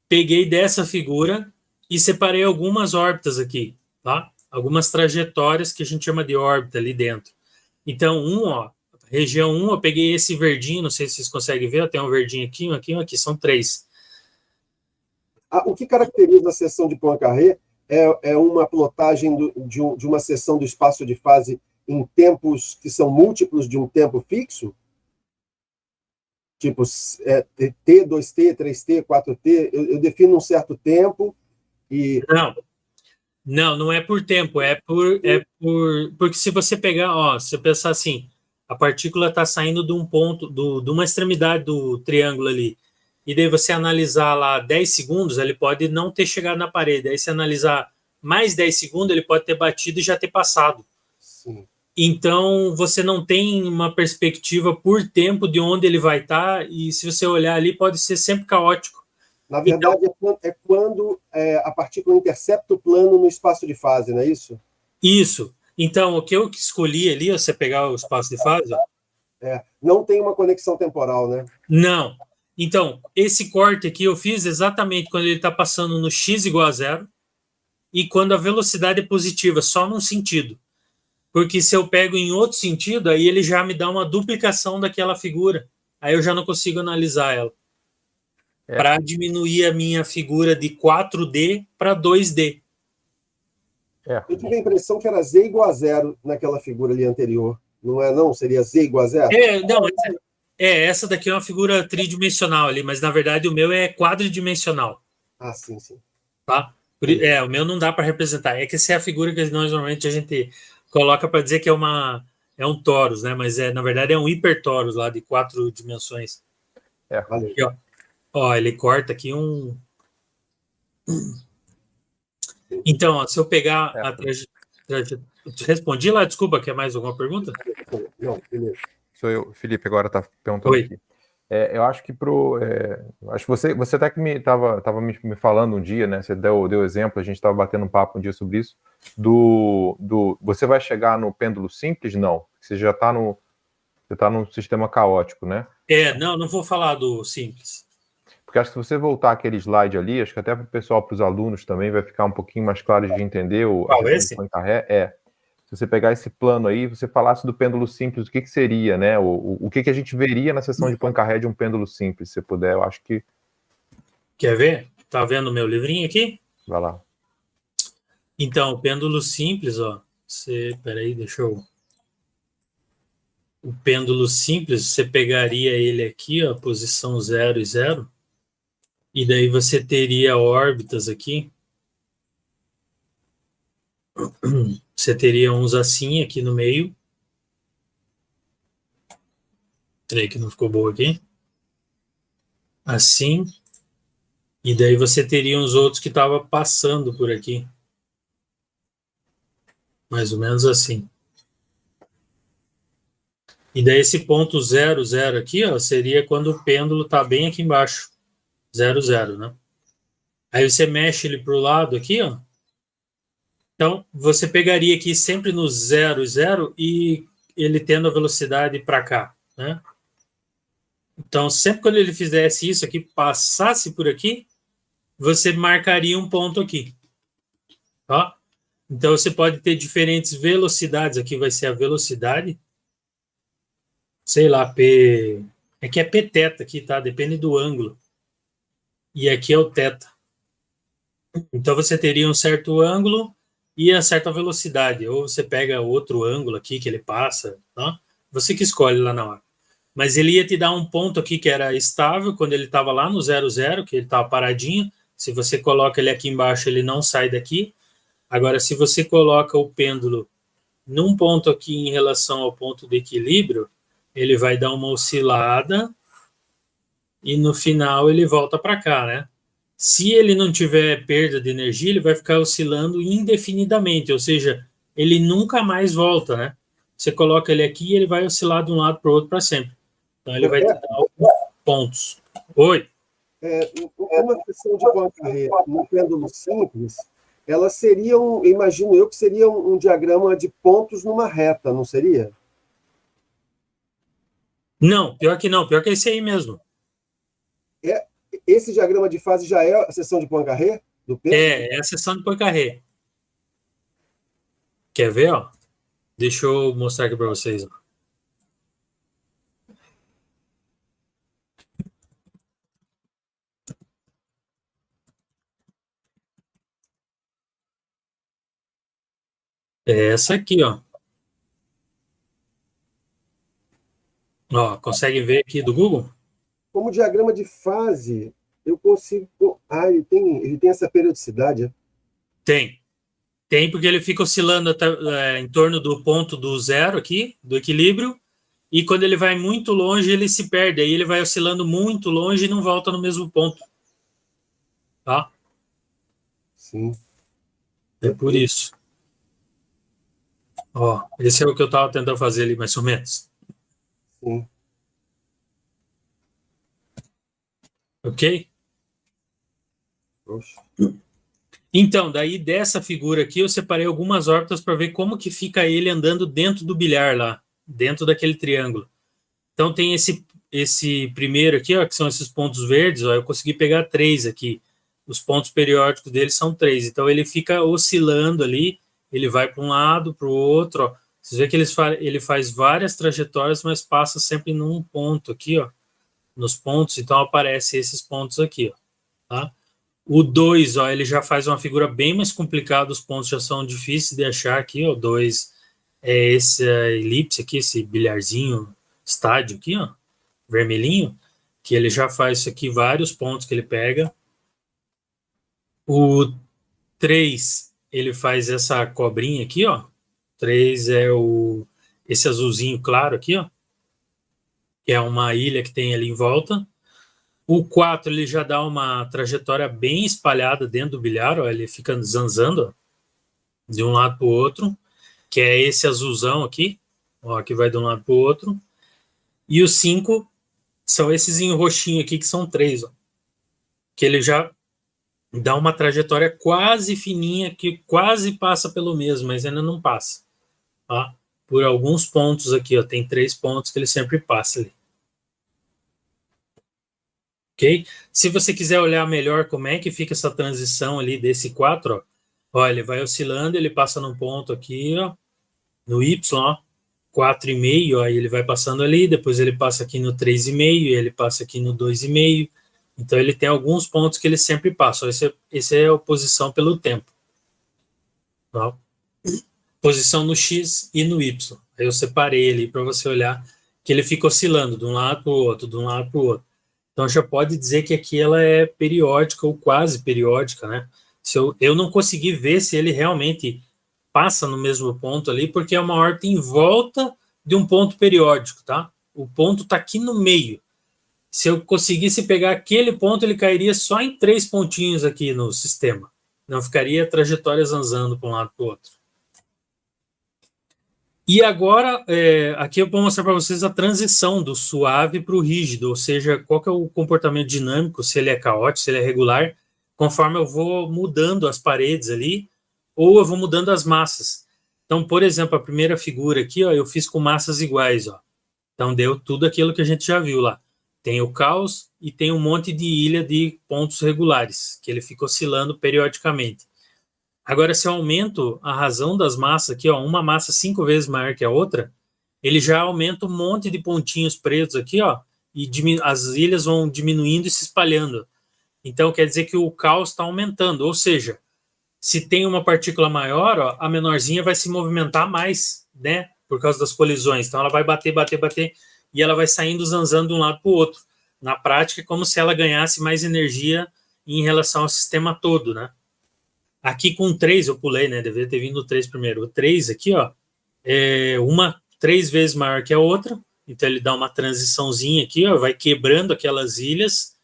peguei dessa figura e separei algumas órbitas aqui, tá? Algumas trajetórias que a gente chama de órbita ali dentro. Então, região 1, eu peguei esse verdinho, não sei se vocês conseguem ver, tem um verdinho aqui, um aqui, um aqui, são 3. O que caracteriza a seção de Poincaré é uma plotagem de uma seção do espaço de fase em tempos que são múltiplos de um tempo fixo? Tipo, T, 2T, 3T, 4T, eu defino um certo tempo E Não é por tempo, porque se você pegar, ó, se você pensar assim, a partícula está saindo de um ponto, de uma extremidade do triângulo ali, e daí você analisar lá 10 segundos, ele pode não ter chegado na parede, aí se analisar mais 10 segundos, ele pode ter batido e já ter passado. sim. Então, você não tem uma perspectiva por tempo de onde ele vai estar, e se você olhar ali, pode ser sempre caótico. Na verdade, é quando a partícula intercepta o plano no espaço de fase, não é isso? Isso. Então, o que eu escolhi ali, você pegar o espaço de fase, ó, Não tem uma conexão temporal, né? não. Então, esse corte aqui eu fiz exatamente quando ele está passando no x igual a zero e quando a velocidade é positiva, só num sentido. Porque se eu pego em outro sentido, aí ele já me dá uma duplicação daquela figura. Aí eu já não consigo analisar ela. Para diminuir a minha figura de 4D para 2D. Eu tive a impressão que era Z igual a zero naquela figura ali anterior. Não é, não? Seria Z igual a zero? Não, essa daqui é uma figura tridimensional ali, mas na verdade o meu é quadridimensional. Ah, sim, sim. Tá? O meu não dá para representar. É que essa é a figura que nós normalmente a gente coloca para dizer que é um torus, né? Mas na verdade é um hipertorus lá de 4 dimensões. Valeu. Aqui, ó, ele corta aqui um. Então, ó, se eu pegar a respondi lá, desculpa, quer mais alguma pergunta? Não, beleza. Sou eu, Felipe, agora está perguntando aqui. Eu acho que acho que você até que estava me falando um dia, né? Você deu exemplo, a gente estava batendo um papo um dia sobre isso. Você vai chegar no pêndulo simples? Não. Você já está no sistema caótico, né? Não vou falar do simples. Porque acho que se você voltar aquele slide ali, acho que até para o pessoal, para os alunos também, vai ficar um pouquinho mais claro de entender esse? Se você pegar esse plano aí, você falasse do pêndulo simples, o que seria, né? O que a gente veria na seção de Poincaré de um pêndulo simples, se puder, eu acho que... Quer ver? Tá vendo o meu livrinho aqui? Vai lá. Então, o pêndulo simples, ó. Peraí, deixa eu... O pêndulo simples, você pegaria ele aqui, ó, posição 0 e 0, e daí você teria órbitas aqui. Você teria uns assim aqui no meio. Peraí que não ficou boa aqui. Assim. E daí você teria uns outros que estavam passando por aqui. Mais ou menos assim. E daí esse ponto 0, 0 aqui, ó, seria quando o pêndulo está bem aqui embaixo. 0, 0, né? Aí você mexe ele para o lado aqui, ó. Então, você pegaria aqui sempre no 0, 0 e ele tendo a velocidade para cá, né? Então, sempre quando ele fizesse isso aqui, passasse por aqui, você marcaria um ponto aqui. Ó. Então, você pode ter diferentes velocidades. Aqui vai ser a velocidade. Sei lá, P... É que é P teta aqui, tá? Depende do ângulo. E aqui é o teta. Então, você teria um certo ângulo e a certa velocidade. Ou você pega outro ângulo aqui que ele passa, tá? Você que escolhe lá na hora. Mas ele ia te dar um ponto aqui que era estável, quando ele estava lá no 0, 0, que ele estava paradinho. Se você coloca ele aqui embaixo, ele não sai daqui. Agora, se você coloca o pêndulo num ponto aqui em relação ao ponto de equilíbrio, ele vai dar uma oscilada e no final ele volta para cá, né? Se ele não tiver perda de energia, ele vai ficar oscilando indefinidamente, ou seja, ele nunca mais volta, né? Você coloca ele aqui e ele vai oscilar de um lado para o outro para sempre. Então ele vai te dar alguns pontos. Oi? Uma seção de Poincaré no pêndulo simples, ela seria imagino eu que seria um diagrama de pontos numa reta, não seria? Não, pior que não, pior que esse aí mesmo. Esse diagrama de fase já é a seção de Poincaré? É a seção de Poincaré. Quer ver, ó? Deixa eu mostrar aqui para vocês. Ó. É essa aqui, ó. Ó, consegue ver aqui do Google? Como diagrama de fase, eu consigo... ele tem essa periodicidade, é? Tem, porque ele fica oscilando em torno do ponto do zero aqui, do equilíbrio, e quando ele vai muito longe, ele se perde. Aí ele vai oscilando muito longe e não volta no mesmo ponto. Tá? Sim. É por isso. Ó, esse é o que eu estava tentando fazer ali, mais ou menos. Sim. Ok? Oxe. Então, daí dessa figura aqui, eu separei algumas órbitas para ver como que fica ele andando dentro do bilhar lá, dentro daquele triângulo. Então tem esse primeiro aqui, ó, que são esses pontos verdes, ó, eu consegui pegar 3 aqui. Os pontos periódicos dele são 3. Então ele fica oscilando ali, ele vai para um lado, para o outro, ó. Vocês veem que ele faz várias trajetórias, mas passa sempre num ponto aqui, ó, nos pontos, então aparecem esses pontos aqui, ó, tá? O 2, ó, ele já faz uma figura bem mais complicada, os pontos já são difíceis de achar aqui, ó, o 2 é esse elipse aqui, esse bilharzinho, estádio aqui, ó, vermelhinho, que ele já faz isso aqui, vários pontos que ele pega. O 3, ele faz essa cobrinha aqui, ó, 3 é esse azulzinho claro aqui, ó, que é uma ilha que tem ali em volta. O 4, ele já dá uma trajetória bem espalhada dentro do bilhar, ó, ele fica zanzando, ó, de um lado para o outro, que é esse azulzão aqui, ó, que vai de um lado para o outro. E os 5 são esses em roxinho aqui, que são 3, ó, que ele já dá uma trajetória quase fininha, que quase passa pelo mesmo, mas ainda não passa. Ó, por alguns pontos aqui, ó, tem 3 pontos que ele sempre passa ali. Ok? Se você quiser olhar melhor como é que fica essa transição ali desse 4, ó, ele vai oscilando, ele passa num ponto aqui, ó, no Y, ó, 4,5, aí ele vai passando ali, depois ele passa aqui no 3,5, ele passa aqui no 2,5. Então ele tem alguns pontos que ele sempre passa. Esse é a posição pelo tempo. Tá? Posição no X e no Y. Aí eu separei ali para você olhar que ele fica oscilando de um lado para o outro, de um lado para o outro. Então já pode dizer que aqui ela é periódica ou quase periódica, né? Se eu não consegui ver se ele realmente passa no mesmo ponto ali, porque é uma órbita em volta de um ponto periódico, tá? O ponto está aqui no meio. Se eu conseguisse pegar aquele ponto, ele cairia só em 3 pontinhos aqui no sistema. Não ficaria trajetória zanzando para um lado para o outro. E agora, aqui eu vou mostrar para vocês a transição do suave para o rígido, ou seja, qual que é o comportamento dinâmico, se ele é caótico, se ele é regular, conforme eu vou mudando as paredes ali, ou eu vou mudando as massas. Então, por exemplo, a primeira figura aqui, ó, eu fiz com massas iguais, ó. Então deu tudo aquilo que a gente já viu lá. Tem o caos e tem um monte de ilha de pontos regulares, que ele fica oscilando periodicamente. Agora, se eu aumento a razão das massas aqui, ó, uma massa 5 vezes maior que a outra, ele já aumenta um monte de pontinhos pretos aqui, ó, e as ilhas vão diminuindo e se espalhando. Então, quer dizer que o caos está aumentando, ou seja, se tem uma partícula maior, ó, a menorzinha vai se movimentar mais, né, por causa das colisões. Então, ela vai bater, e ela vai saindo zanzando de um lado para o outro. Na prática, é como se ela ganhasse mais energia em relação ao sistema todo, né? Aqui com 3, eu pulei, né? Deveria ter vindo o 3 primeiro. O 3 aqui, ó, é uma 3 vezes maior que a outra. Então, ele dá uma transiçãozinha aqui, ó, vai quebrando aquelas ilhas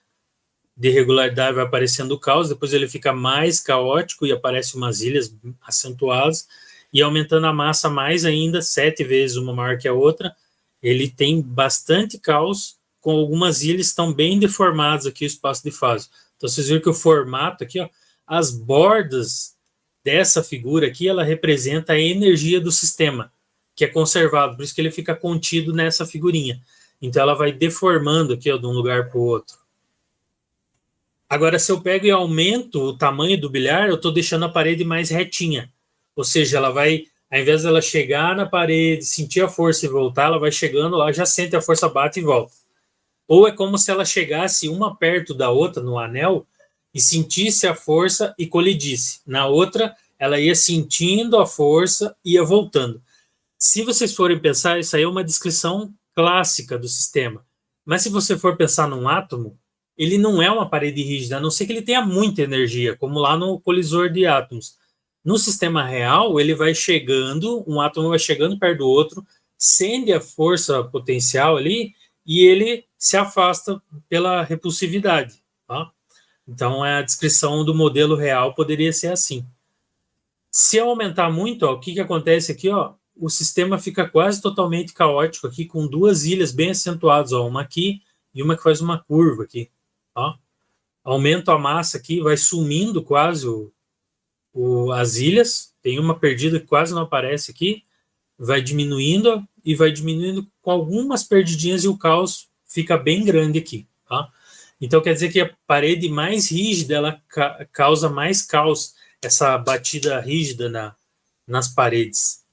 de regularidade, vai aparecendo o caos. Depois ele fica mais caótico e aparecem umas ilhas acentuadas. E aumentando a massa mais ainda, 7 vezes uma maior que a outra. Ele tem bastante caos, com algumas ilhas que estão bem deformadas aqui, o espaço de fase. Então, vocês viram que o formato aqui, ó, as bordas dessa figura aqui, ela representa a energia do sistema, que é conservado, por isso que ele fica contido nessa figurinha. Então, ela vai deformando aqui, ó, de um lugar para o outro. Agora, se eu pego e aumento o tamanho do bilhar, eu estou deixando a parede mais retinha. Ou seja, ela vai, ao invés dela chegar na parede, sentir a força e voltar, ela vai chegando lá, já sente a força, bate e volta. Ou é como se ela chegasse uma perto da outra no anel e sentisse a força e colidisse. Na outra, ela ia sentindo a força e ia voltando. Se vocês forem pensar, isso aí é uma descrição clássica do sistema. Mas se você for pensar num átomo, ele não é uma parede rígida, a não ser que ele tenha muita energia, como lá no colisor de átomos. No sistema real, ele vai chegando, um átomo vai chegando perto do outro, sente a força potencial ali e ele se afasta pela repulsividade. Tá? Então, a descrição do modelo real poderia ser assim. Se eu aumentar muito, ó, o que acontece aqui? Ó, o sistema fica quase totalmente caótico aqui, com duas ilhas bem acentuadas, ó, uma aqui e uma que faz uma curva aqui. Ó. Aumento a massa aqui, vai sumindo quase as ilhas, tem uma perdida que quase não aparece aqui, vai diminuindo e vai diminuindo com algumas perdidinhas e o caos fica bem grande aqui. Tá? Então quer dizer que a parede mais rígida ela causa mais caos, essa batida rígida nas paredes.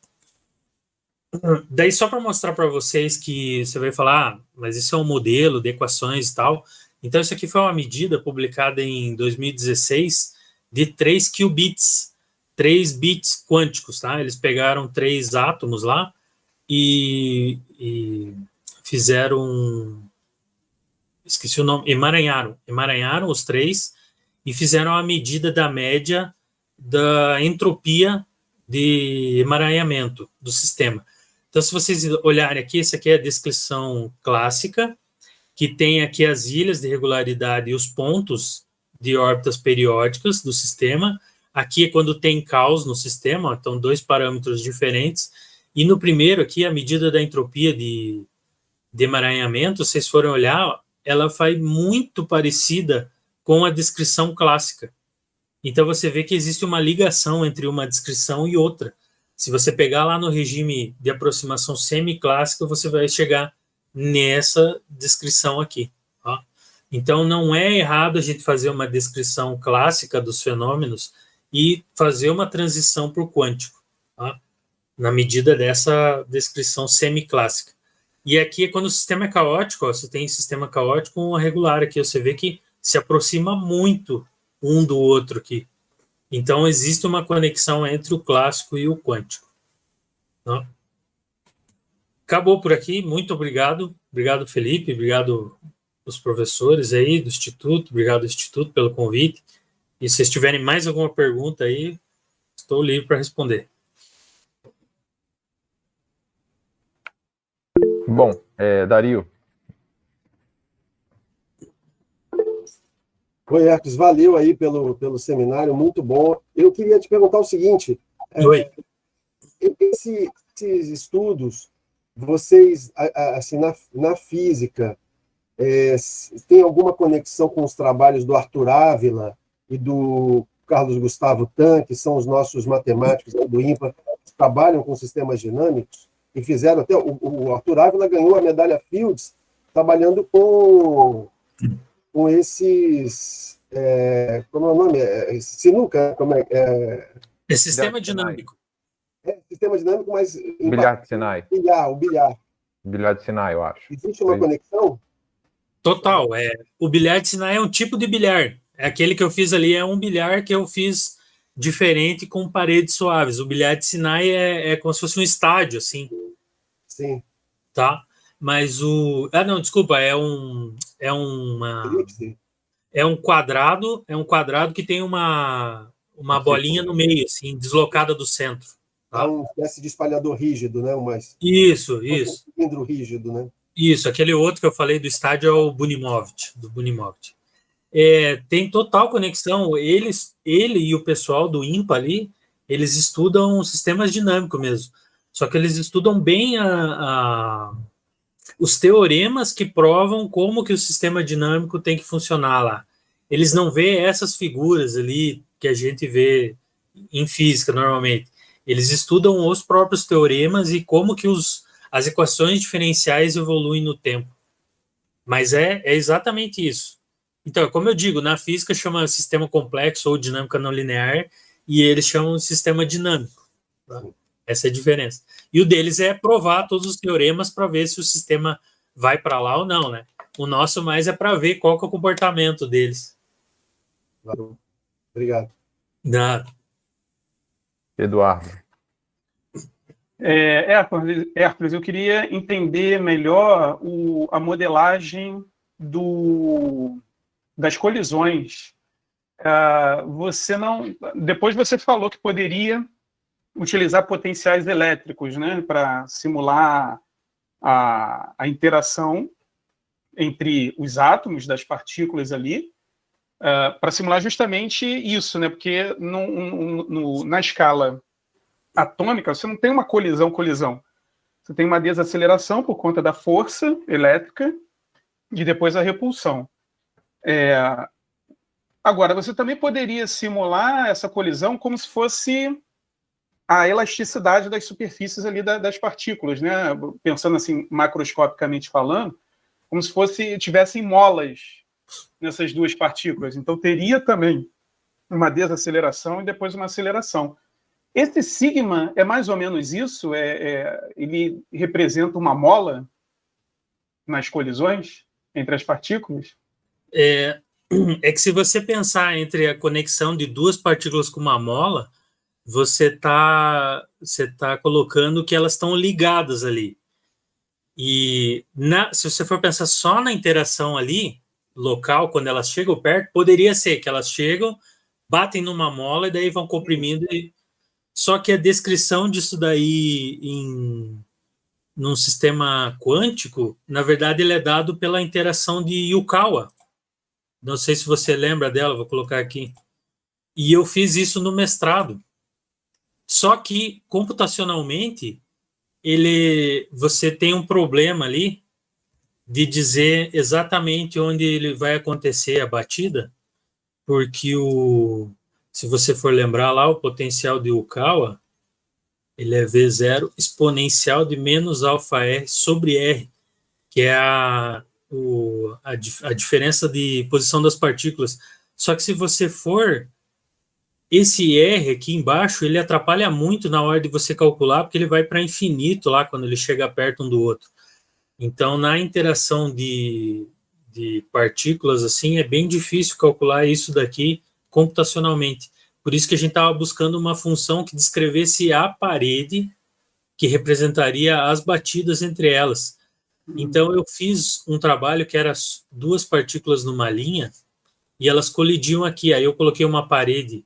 Daí só para mostrar para vocês que você vai falar, mas isso é um modelo de equações e tal. Então isso aqui foi uma medida publicada em 2016 de 3 qubits, 3 bits quânticos, tá? Eles pegaram 3 átomos lá e fizeram, esqueci o nome, emaranharam os 3 e fizeram a medida da média da entropia de emaranhamento do sistema. Então, se vocês olharem aqui, essa aqui é a descrição clássica, que tem aqui as ilhas de regularidade e os pontos de órbitas periódicas do sistema. Aqui é quando tem caos no sistema, então 2 parâmetros diferentes. E no primeiro aqui, a medida da entropia de emaranhamento, se vocês forem olhar, ela vai muito parecida com a descrição clássica. Então você vê que existe uma ligação entre uma descrição e outra. Se você pegar lá no regime de aproximação semiclássica, você vai chegar nessa descrição aqui. Tá? Então não é errado a gente fazer uma descrição clássica dos fenômenos e fazer uma transição para o quântico, tá? Na medida dessa descrição semiclássica. E aqui, quando o sistema é caótico, ó, você tem sistema caótico com uma regular aqui, você vê que se aproxima muito um do outro aqui. Então, existe uma conexão entre o clássico e o quântico. Tá? Acabou por aqui, muito obrigado. Obrigado, Felipe, obrigado os professores aí do Instituto, obrigado ao Instituto pelo convite. E se vocês tiverem mais alguma pergunta aí, estou livre para responder. Bom, Dario. Oi, Hercules, valeu aí pelo seminário, muito bom. Eu queria te perguntar o seguinte. Oi. Esses estudos, vocês, assim, na física, tem alguma conexão com os trabalhos do Arthur Ávila e do Carlos Gustavo Tan, que são os nossos matemáticos do INPA, que trabalham com sistemas dinâmicos, e fizeram até... O Arthur Ávila ganhou a medalha Fields trabalhando com esses... como é o nome? Sinuca? É sistema dinâmico. Sistema dinâmico, mas... Bilhar de Sinai. O bilhar. Bilhar de Sinai, eu acho. Existe uma conexão? Total. O bilhar de Sinai é um tipo de bilhar. Aquele que eu fiz ali é um bilhar que eu fiz diferente com paredes suaves. O bilhar de Sinai é como se fosse um estádio, assim. Sim. Tá? Mas não, desculpa, é um quadrado, que tem uma bolinha no meio, assim, deslocada do centro. Tá? É uma espécie de espalhador rígido, né? Isso. Um cilindro rígido, né? Isso, aquele outro que eu falei do estádio é o Bunimovt, do Bunimovt. Tem total conexão. Ele e o pessoal do INPA ali, eles estudam sistemas dinâmicos mesmo. Só que eles estudam bem os teoremas que provam como que o sistema dinâmico tem que funcionar lá. Eles não vê essas figuras ali que a gente vê em física normalmente. Eles estudam os próprios teoremas e como que as equações diferenciais evoluem no tempo. Mas é exatamente isso. Então, como eu digo, na física chama sistema complexo ou dinâmica não linear e eles chamam de sistema dinâmico. Tá? Essa é a diferença. E o deles é provar todos os teoremas para ver se o sistema vai para lá ou não, né? O nosso mais é para ver qual que é o comportamento deles. Valeu. Obrigado. Nada. Eduardo. Hércules, eu queria entender melhor a modelagem do das colisões, você não... Depois você falou que poderia utilizar potenciais elétricos, né, para simular a interação entre os átomos das partículas ali, para simular justamente isso, né, porque na escala atômica você não tem uma colisão. Você tem uma desaceleração por conta da força elétrica e depois a repulsão. Agora, você também poderia simular essa colisão como se fosse a elasticidade das superfícies ali das partículas, né? Pensando assim, macroscopicamente falando, como se tivessem molas nessas duas partículas. Então, teria também uma desaceleração e depois uma aceleração. Esse sigma é mais ou menos isso? Ele representa uma mola nas colisões entre as partículas? É que se você pensar entre a conexão de duas partículas com uma mola, você tá colocando que elas estão ligadas ali. E se você for pensar só na interação ali, local, quando elas chegam perto, poderia ser que elas chegam, batem numa mola e daí vão comprimindo. Só que a descrição disso daí num sistema quântico, na verdade, ele é dado pela interação de Yukawa. Não sei se você lembra dela, vou colocar aqui. E eu fiz isso no mestrado. Só que, computacionalmente, você tem um problema ali de dizer exatamente onde ele vai acontecer a batida, porque se você for lembrar lá, o potencial de Yukawa, ele é V0 exponencial de menos alfa R sobre R, que é a diferença de posição das partículas. Só que se você for... Esse R aqui embaixo, ele atrapalha muito na hora de você calcular, porque ele vai para infinito lá, quando ele chega perto um do outro. Então, na interação de partículas, assim, é bem difícil calcular isso daqui computacionalmente. Por isso que a gente estava buscando uma função que descrevesse a parede, que representaria as batidas entre elas. Então, eu fiz um trabalho que era duas partículas numa linha, e elas colidiam aqui. Aí eu coloquei uma parede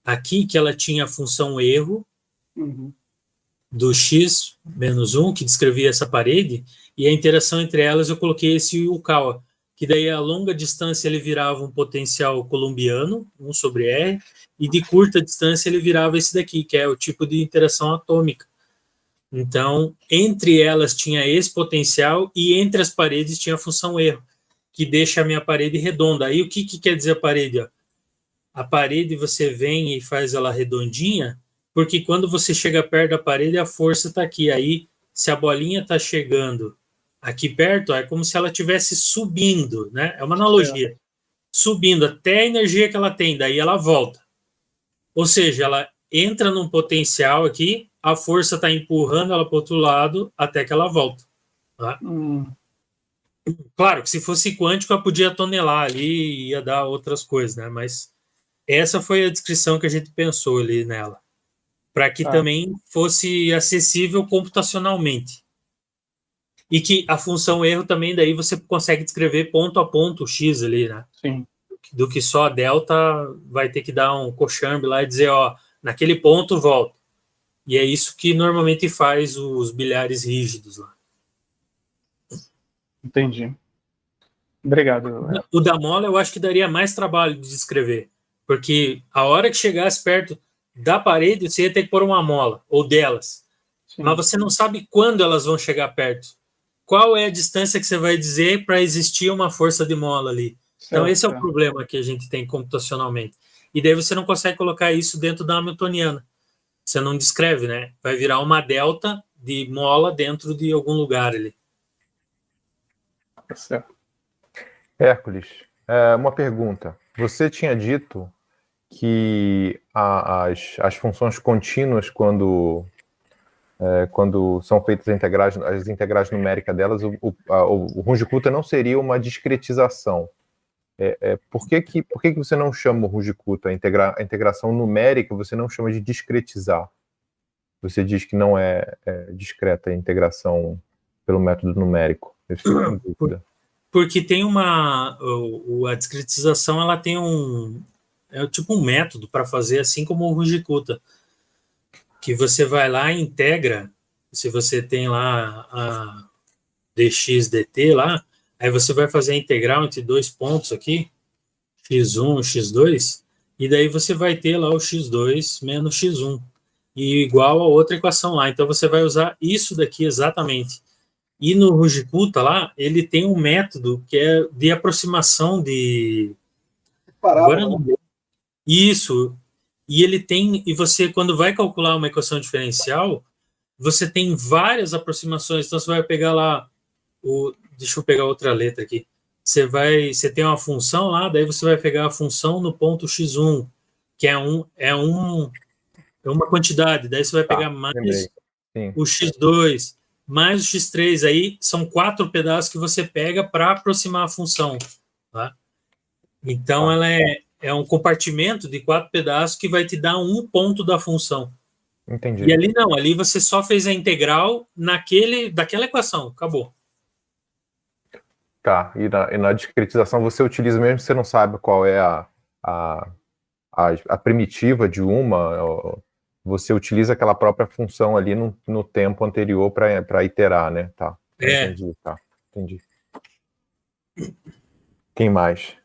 aqui, que ela tinha a função erro, do x menos 1, que descrevia essa parede, e a interação entre elas eu coloquei esse Yukawa, que daí a longa distância ele virava um potencial colombiano, 1 sobre R, e de curta distância ele virava esse daqui, que é o tipo de interação atômica. Então, entre elas tinha esse potencial, e entre as paredes tinha a função erro, que deixa a minha parede redonda. Aí o que quer dizer a parede? Ó? A parede você vem e faz ela redondinha, porque quando você chega perto da parede, a força está aqui. Aí, se a bolinha está chegando aqui perto, é como se ela estivesse subindo, né? É uma analogia. Subindo até a energia que ela tem, daí ela volta. Ou seja, ela entra num potencial aqui, a força está empurrando ela para o outro lado até que ela volta. Tá? Claro que se fosse quântico, ela podia tonelar ali e ia dar outras coisas, né? Mas essa foi a descrição que a gente pensou ali nela, para que também fosse acessível computacionalmente. E que a função erro também, daí você consegue descrever ponto a ponto o x ali, né? Sim. Do que só a delta vai ter que dar um cochambre lá e dizer, ó, naquele ponto volta. E é isso que normalmente faz os bilhares rígidos lá. Entendi. Obrigado. O da mola eu acho que daria mais trabalho de descrever, porque a hora que chegasse perto da parede, você ia ter que pôr uma mola, ou delas. Sim. Mas você não sabe quando elas vão chegar perto. Qual é a distância que você vai dizer para existir uma força de mola ali? Certo. Então esse é o problema que a gente tem computacionalmente. E daí você não consegue colocar isso dentro da Hamiltoniana. Você não descreve, né? Vai virar uma delta de mola dentro de algum lugar ali. Certo. Hércules, uma pergunta. Você tinha dito que as funções contínuas, quando são feitas as integrais numéricas delas, o Runge-Kutta não seria uma discretização. Por que você não chama o Runge-Kutta, a integração numérica, você não chama de discretizar? Você diz que não é discreta a integração pelo método numérico. Eu fico com dúvida. porque tem a discretização, ela tem tipo um método para fazer, assim como o Rujicuta, que você vai lá e integra, se você tem lá a dx/dt lá, aí você vai fazer a integral entre 2 pontos aqui, x1, x2, e daí você vai ter lá o x2 menos x1, e igual a outra equação lá. Então você vai usar isso daqui exatamente. E no Rujicuta lá, ele tem um método que é de aproximação de... Agora não. Isso. E ele tem... E você, quando vai calcular uma equação diferencial, você tem várias aproximações. Então, você vai pegar lá... Deixa eu pegar outra letra aqui. Você tem uma função lá, daí você vai pegar a função no ponto x1, que é uma quantidade. Daí você vai pegar mais o x2... mais o x3, aí são 4 pedaços que você pega para aproximar a função. Tá? Então, ela é um compartimento de 4 pedaços que vai te dar um ponto da função. Entendi. E ali não, ali você só fez a integral daquela equação, acabou. Tá, e na discretização você utiliza, mesmo que você não saiba qual é a primitiva de uma... Você utiliza aquela própria função ali no tempo anterior para iterar, né? Tá. Entendi, tá. Entendi. Quem mais?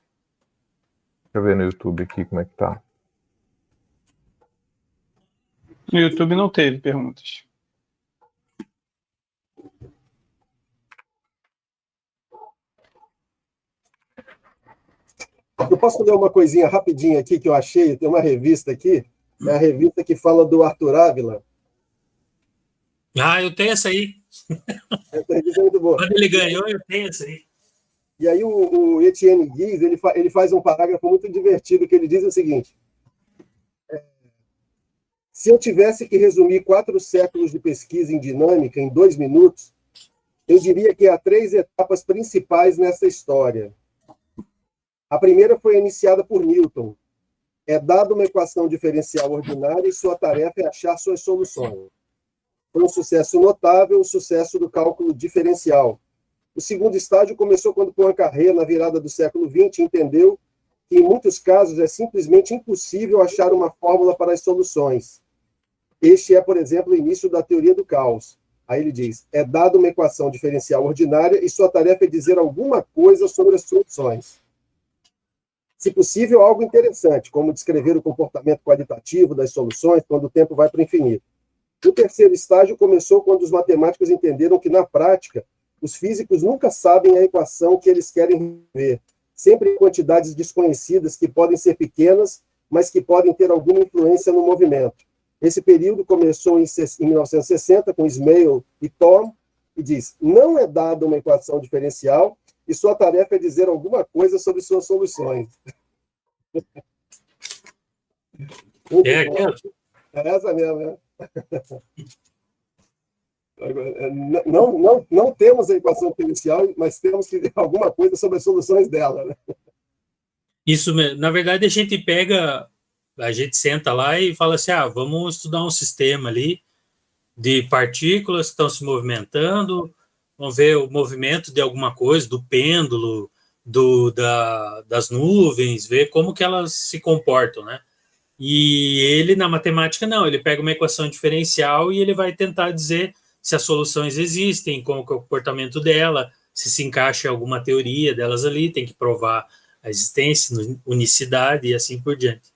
Deixa eu ver no YouTube aqui como é que tá. No YouTube não teve perguntas. Eu posso ler uma coisinha rapidinho aqui que eu achei? Tem uma revista aqui, é a revista que fala do Arthur Ávila. Ah, eu tenho essa aí. Essa revista é muito boa. Quando ele ganhou, eu tenho essa aí. E aí o Etienne Guiz, ele faz um parágrafo muito divertido, que ele diz o seguinte: se eu tivesse que resumir 4 séculos de pesquisa em dinâmica em 2 minutos, eu diria que há 3 etapas principais nessa história. A primeira foi iniciada por Newton. É dada uma equação diferencial ordinária e sua tarefa é achar suas soluções. Foi um sucesso notável, o sucesso do cálculo diferencial. O segundo estágio começou quando Poincaré, na virada do século XX, entendeu que, em muitos casos, é simplesmente impossível achar uma fórmula para as soluções. Este é, por exemplo, o início da teoria do caos. Aí ele diz, é dada uma equação diferencial ordinária e sua tarefa é dizer alguma coisa sobre as soluções. Se possível, algo interessante, como descrever o comportamento qualitativo das soluções quando o tempo vai para o infinito. O terceiro estágio começou quando os matemáticos entenderam que, na prática, os físicos nunca sabem a equação que eles querem ver, sempre em quantidades desconhecidas que podem ser pequenas, mas que podem ter alguma influência no movimento. Esse período começou em 1960 com Smale e Thom, e diz, não é dada uma equação diferencial e sua tarefa é dizer alguma coisa sobre suas soluções. É essa mesmo, né? Não temos a equação diferencial, mas temos que alguma coisa sobre as soluções dela, né? Isso mesmo. Na verdade, a gente senta lá e fala assim, vamos estudar um sistema ali de partículas que estão se movimentando, vamos ver o movimento de alguma coisa, do pêndulo, das nuvens, ver como que elas se comportam, né? E ele, na matemática, não, ele pega uma equação diferencial e ele vai tentar dizer se as soluções existem, como que é o comportamento dela, se encaixa em alguma teoria delas ali, tem que provar a existência, unicidade e assim por diante.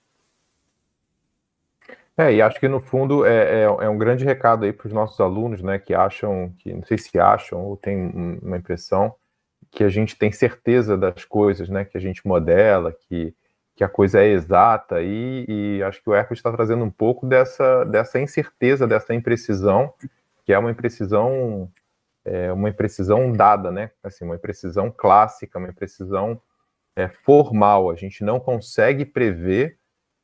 E acho que no fundo é um grande recado aí para os nossos alunos, né, que acham, que não sei se acham ou tem uma impressão que a gente tem certeza das coisas, né, que a gente modela, que a coisa é exata, e acho que o Hércules está trazendo um pouco dessa incerteza, dessa imprecisão, que é uma imprecisão dada, né, assim, uma imprecisão clássica, uma imprecisão formal. A gente não consegue prever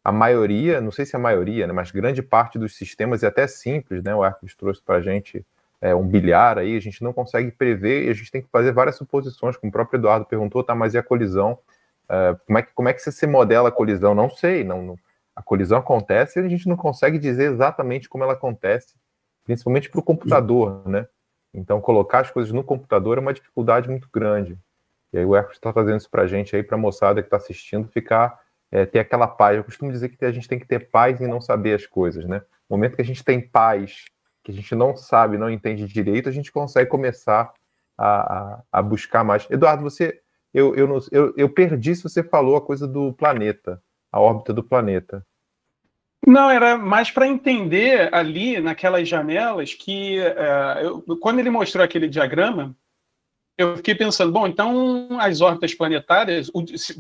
a maioria, não sei se a maioria, né, mas grande parte dos sistemas, e até simples, né, o Hércules trouxe para a gente um bilhar aí, a gente não consegue prever, e a gente tem que fazer várias suposições, como o próprio Eduardo perguntou, mas e a colisão? Como é que você modela a colisão? Não sei, a colisão acontece e a gente não consegue dizer exatamente como ela acontece, principalmente para o computador, né? Então, colocar as coisas no computador é uma dificuldade muito grande. E aí o Hércules está trazendo isso para a gente aí, para a moçada que está assistindo, ter aquela paz. Eu costumo dizer que a gente tem que ter paz em não saber as coisas, né? No momento que a gente tem paz, que a gente não sabe, não entende direito, a gente consegue começar a buscar mais. Eduardo, eu perdi se você falou a coisa do planeta, a órbita do planeta. Não, era mais para entender ali naquelas janelas que quando ele mostrou aquele diagrama, eu fiquei pensando, bom, então as órbitas planetárias,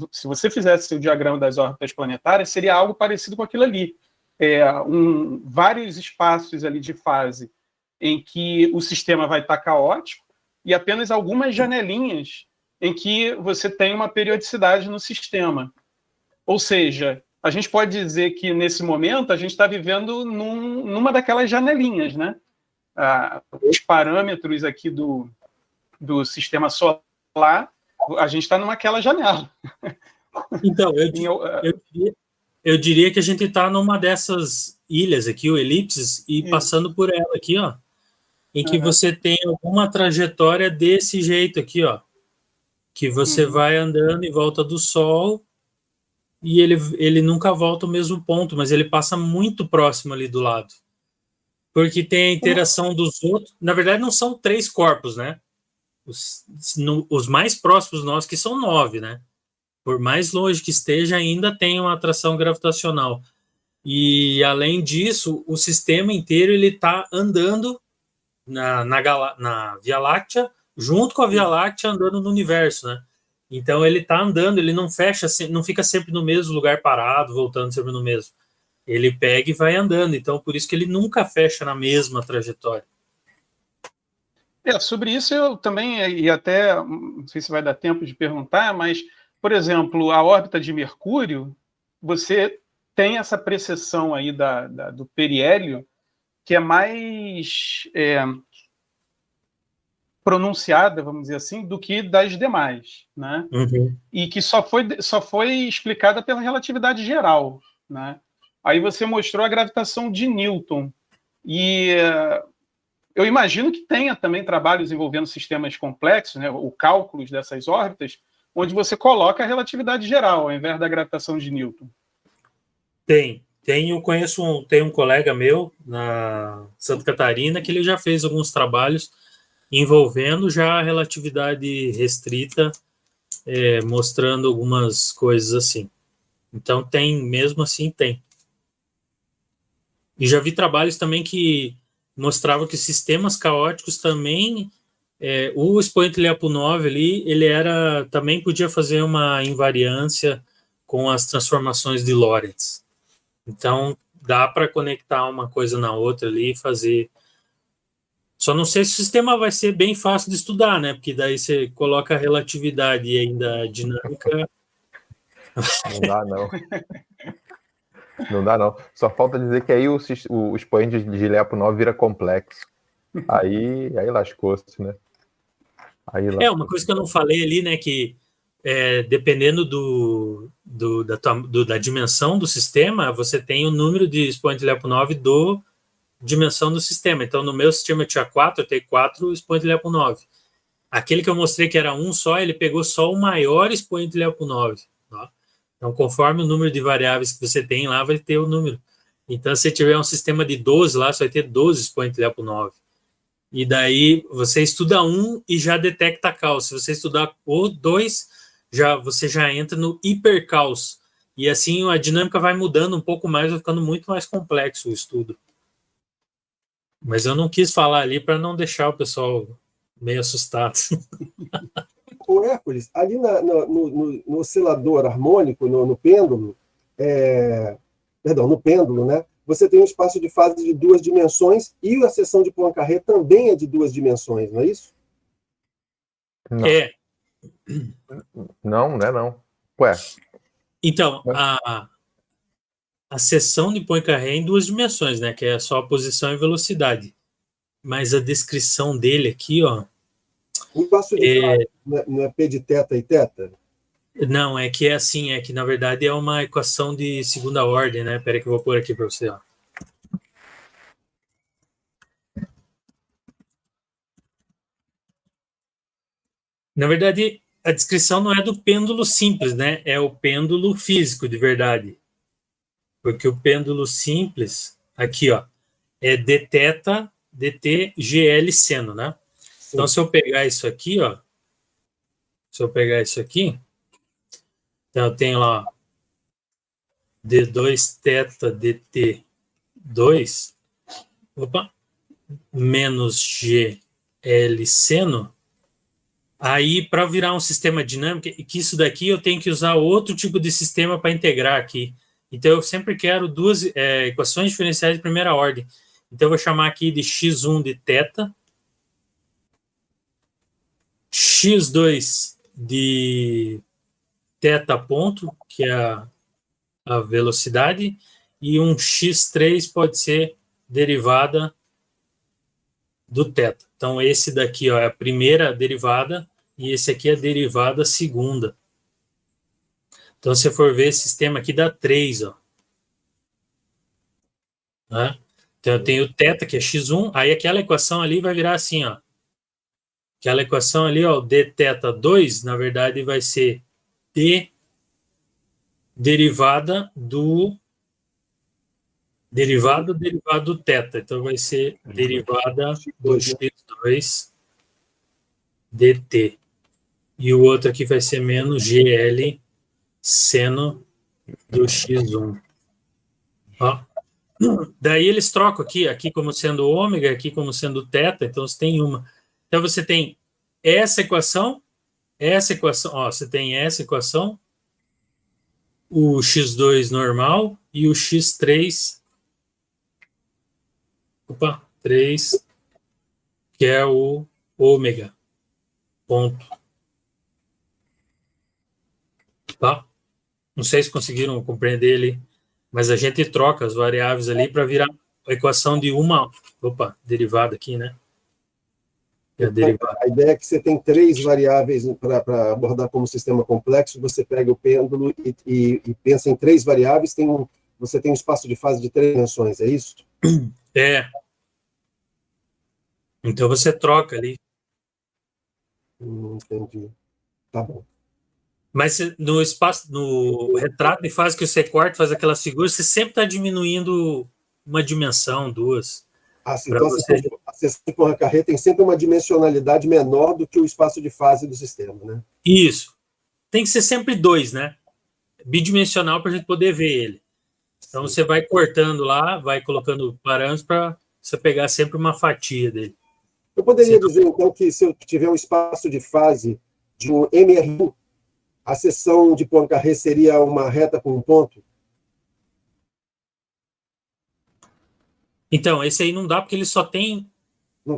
se você fizesse o diagrama das órbitas planetárias, seria algo parecido com aquilo ali. Vários espaços ali de fase em que o sistema vai estar caótico e apenas algumas janelinhas em que você tem uma periodicidade no sistema. Ou seja, a gente pode dizer que nesse momento a gente está vivendo numa daquelas janelinhas, né? Os parâmetros aqui do sistema solar, a gente está naquela janela. Então, eu diria que a gente está numa dessas ilhas aqui, o elipses, e passando por ela aqui, ó, em que você tem alguma trajetória desse jeito aqui, ó, que você vai andando em volta do Sol e ele nunca volta ao mesmo ponto, mas ele passa muito próximo ali do lado. Porque tem a interação dos outros. Na verdade, não são 3 corpos, né? Os mais próximos nós, que são 9, né? Por mais longe que esteja, ainda tem uma atração gravitacional. E, além disso, o sistema inteiro ele está andando na Via Láctea, junto com a Via Láctea, andando no universo, né? Então, ele está andando, ele não fecha, não fica sempre no mesmo lugar parado, voltando sempre no mesmo. Ele pega e vai andando. Então, por isso que ele nunca fecha na mesma trajetória. Sobre isso eu também, e até, não sei se vai dar tempo de perguntar, mas, por exemplo, a órbita de Mercúrio, você tem essa precessão aí do periélio, que é mais pronunciada, vamos dizer assim, do que das demais, né? E que só foi explicada pela relatividade geral, né? Aí você mostrou a gravitação de Newton, e eu imagino que tenha também trabalhos envolvendo sistemas complexos, né, o cálculo dessas órbitas, onde você coloca a relatividade geral, ao invés da gravitação de Newton. Tem um colega meu na Santa Catarina que ele já fez alguns trabalhos envolvendo já a relatividade restrita, mostrando algumas coisas assim. Então mesmo assim tem. E já vi trabalhos também que mostravam que sistemas caóticos também, o expoente Lyapunov ali, ele também podia fazer uma invariância com as transformações de Lorentz. Então, dá para conectar uma coisa na outra ali e fazer. Só não sei se o sistema vai ser bem fácil de estudar, né? Porque daí você coloca a relatividade e ainda a dinâmica. Não dá, não. Não dá, não. Só falta dizer que aí o expoente de Lyapunov vira complexo. Aí lascou-se, né? Uma coisa que eu não falei ali, né? Que dependendo da dimensão do sistema, você tem o número de expoente Lyapunov do dimensão do sistema. Então, no meu sistema eu tinha 4, eu tenho 4 expoente Lyapunov. Aquele que eu mostrei que era um só, ele pegou só o maior expoente Lyapunov. Tá? Então, conforme o número de variáveis que você tem lá, vai ter o número. Então, se tiver um sistema de 12 lá, você vai ter 12 expoentes Lyapunov. E daí, você estuda um e já detecta caos. Se você estudar o 2, você já entra no hipercaos. E assim, a dinâmica vai mudando um pouco mais, vai ficando muito mais complexo o estudo. Mas eu não quis falar ali para não deixar o pessoal meio assustado. O Hércules, ali no oscilador harmônico, no pêndulo, no pêndulo, né? Você tem um espaço de fase de 2 dimensões e a seção de Poincaré também é de 2 dimensões, não é isso? Não. Não, não é não. Ué. Então, a seção de Poincaré é em 2 dimensões, né? Que é só a posição e velocidade. Mas a descrição dele aqui, ó. O espaço de fase não é P de teta e teta? Não, é que na verdade é uma equação de segunda ordem, né? Espera que eu vou pôr aqui para você, ó. Na verdade, a descrição não é do pêndulo simples, né? É o pêndulo físico, de verdade. Porque o pêndulo simples, aqui, ó, é dθ, dt, gl seno, né? Sim. Então, se eu pegar isso aqui, ó, então eu tenho lá d2 θ dt2, menos gl seno. Aí, para virar um sistema dinâmico, que isso daqui eu tenho que usar outro tipo de sistema para integrar aqui. Então, eu sempre quero duas equações diferenciais de primeira ordem. Então, eu vou chamar aqui de x1 de θ, x2 de θ ponto, que é a velocidade, e um x3 pode ser derivada do θ. Então, esse daqui, ó, é a primeira derivada, e esse aqui é a derivada segunda. Então, se você for ver, esse sistema aqui dá 3, ó. Né? Então, eu tenho θ, que é x1, aí aquela equação ali vai virar assim, ó. Aquela equação ali, ó, dθ2, na verdade, vai ser d derivada do derivado do θ. Então, vai ser derivada do x2 dt. E o outro aqui vai ser menos gl seno do x1. Ó. Daí eles trocam aqui como sendo ômega, aqui como sendo θ, então você tem uma. Então você tem essa equação, ó, você tem essa equação, o x2 normal e o x3, 3, que é o ômega, ponto. Tá? Não sei se conseguiram compreender ele, mas a gente troca as variáveis ali para virar a equação de uma, derivada aqui, né? A ideia é que você tem 3 variáveis para abordar como sistema complexo, você pega o pêndulo e pensa em 3 variáveis, você tem um espaço de fase de 3 dimensões, é isso? É. Então você troca ali. Entendi. Tá bom. Mas no espaço, no retrato de fase que você corta, faz aquelas figuras, você sempre está diminuindo uma dimensão, duas. Então a seção de Poincaré tem sempre uma dimensionalidade menor do que o espaço de fase do sistema, né? Isso. Tem que ser sempre 2, né? Bidimensional para a gente poder ver ele. Então você vai cortando lá, vai colocando parâmetros para você pegar sempre uma fatia dele. Eu poderia dizer, então, que se eu tiver um espaço de fase de um MRU, a seção de Poincaré seria uma reta com um ponto? Então, esse aí não dá porque ele só tem...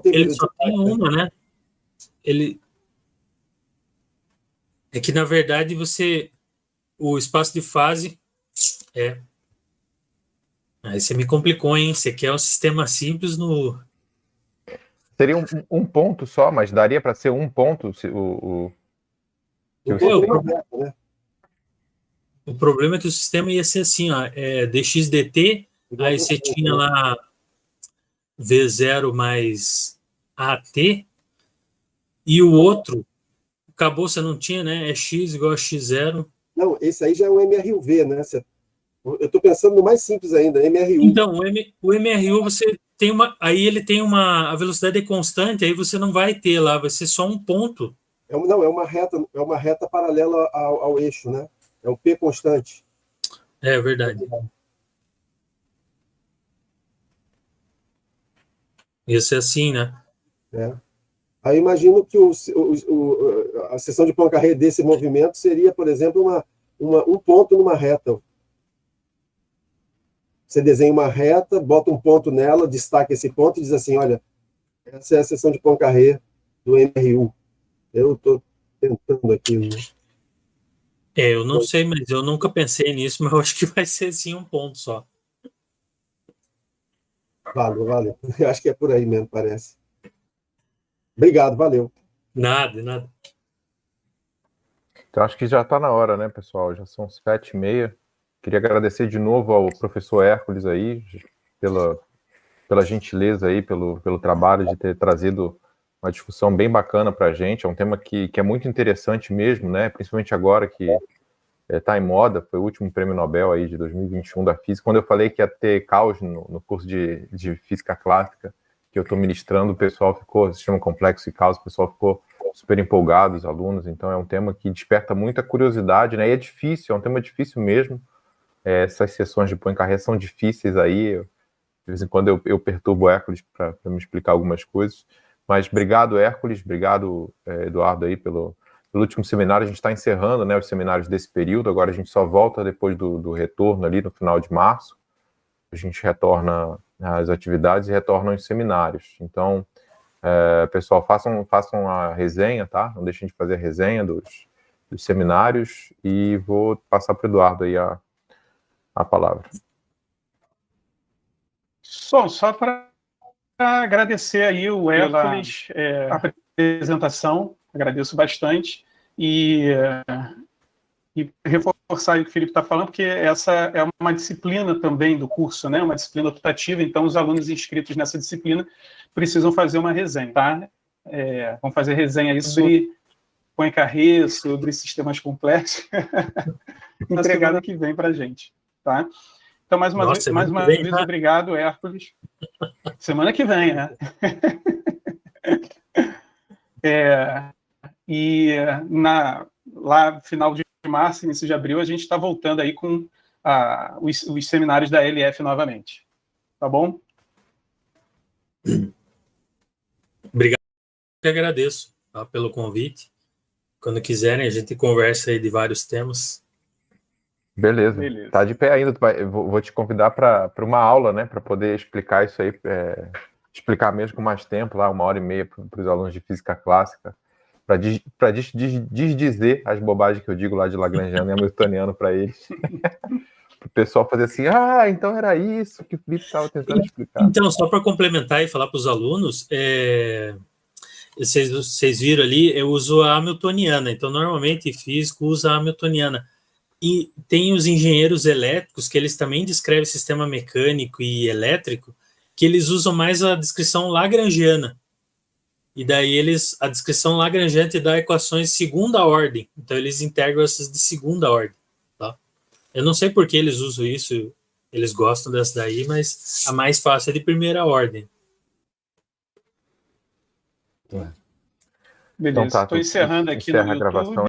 Ele só tem uma, né? É que, na verdade, o espaço de fase Aí você me complicou, hein? Você quer um sistema simples no... Seria um ponto só, mas daria para ser um ponto O problema é que o sistema ia ser assim, ó, dx dt, aí você tinha lá V0 mais AT, e o outro, acabou, você não tinha, né? É x igual a x0. Não, esse aí já é um MRUV, né? Eu estou pensando no mais simples ainda, MRU. Então, o MRU, você tem aí ele tem a velocidade é constante, aí você não vai ter lá, vai ser só um ponto. É uma reta paralela ao eixo, né? É um P constante. É verdade. Isso é assim, né? Aí imagino que a seção de Poincaré desse movimento seria, por exemplo, um ponto numa reta. Você desenha uma reta, bota um ponto nela, destaca esse ponto e diz assim, olha, essa é a seção de Poincaré do MRU. Eu estou tentando aqui. Né? Eu não sei, mas eu nunca pensei nisso, mas eu acho que vai ser sim um ponto só. Valeu. Eu acho que é por aí mesmo, parece. Obrigado, valeu. Nada. Então, acho que já está na hora, né, pessoal? Já são 7h30. Queria agradecer de novo ao professor Hércules aí, pela gentileza aí, pelo trabalho de ter trazido uma discussão bem bacana para a gente, é um tema que é muito interessante mesmo, né? Principalmente agora que está em moda, foi o último prêmio Nobel aí de 2021 da física. Quando eu falei que ia ter caos no curso de física clássica que eu estou ministrando, o pessoal ficou, sistema complexo e caos, o pessoal ficou super empolgado, os alunos, então é um tema que desperta muita curiosidade, né? E é difícil, é um tema difícil mesmo. Essas sessões de Poincaré são difíceis aí, de vez em quando eu perturbo o Hércules para me explicar algumas coisas, mas obrigado, Hércules, obrigado, Eduardo, aí pelo último seminário. A gente está encerrando, né, os seminários desse período, agora a gente só volta depois do retorno ali no final de março, a gente retorna às atividades e retorna aos seminários. Então, pessoal, façam a resenha, tá? Não deixem de fazer a resenha dos seminários, e vou passar para o Eduardo aí a palavra. Só para agradecer aí o Hércules, a apresentação, agradeço bastante, e reforçar o que o Felipe está falando, porque essa é uma disciplina também do curso, né? Uma disciplina optativa, então os alunos inscritos nessa disciplina precisam fazer uma resenha, tá? Vamos fazer resenha aí sobre Poincaré, sobre sistemas complexos, na semana que vem para a gente, tá? Então, mais uma vez, obrigado, Hércules. Semana que vem, né? Lá no final de março, início de abril, a gente está voltando aí com os seminários da LF novamente. Tá bom? Obrigado, eu agradeço, tá, pelo convite. Quando quiserem, a gente conversa aí de vários temas. Beleza. Tá de pé ainda. Vou te convidar para uma aula, né? Para poder explicar isso aí, explicar mesmo com mais tempo, lá 1h30 para os alunos de física clássica, para desdizer as bobagens que eu digo lá de Lagrangiano e Hamiltoniano para eles. Para o pessoal fazer assim, então era isso que o Felipe estava tentando explicar. Então, só para complementar e falar para os alunos, vocês viram ali, eu uso a Hamiltoniana, então normalmente físico usa a Hamiltoniana. E tem os engenheiros elétricos, que eles também descrevem sistema mecânico e elétrico, que eles usam mais a descrição lagrangiana. E daí a descrição lagrangiana te dá equações de segunda ordem. Então eles integram essas de segunda ordem. Tá? Eu não sei por que eles usam isso, eles gostam dessa daí, mas a mais fácil é de primeira ordem. Beleza, então tá, estou encerrando aqui no YouTube.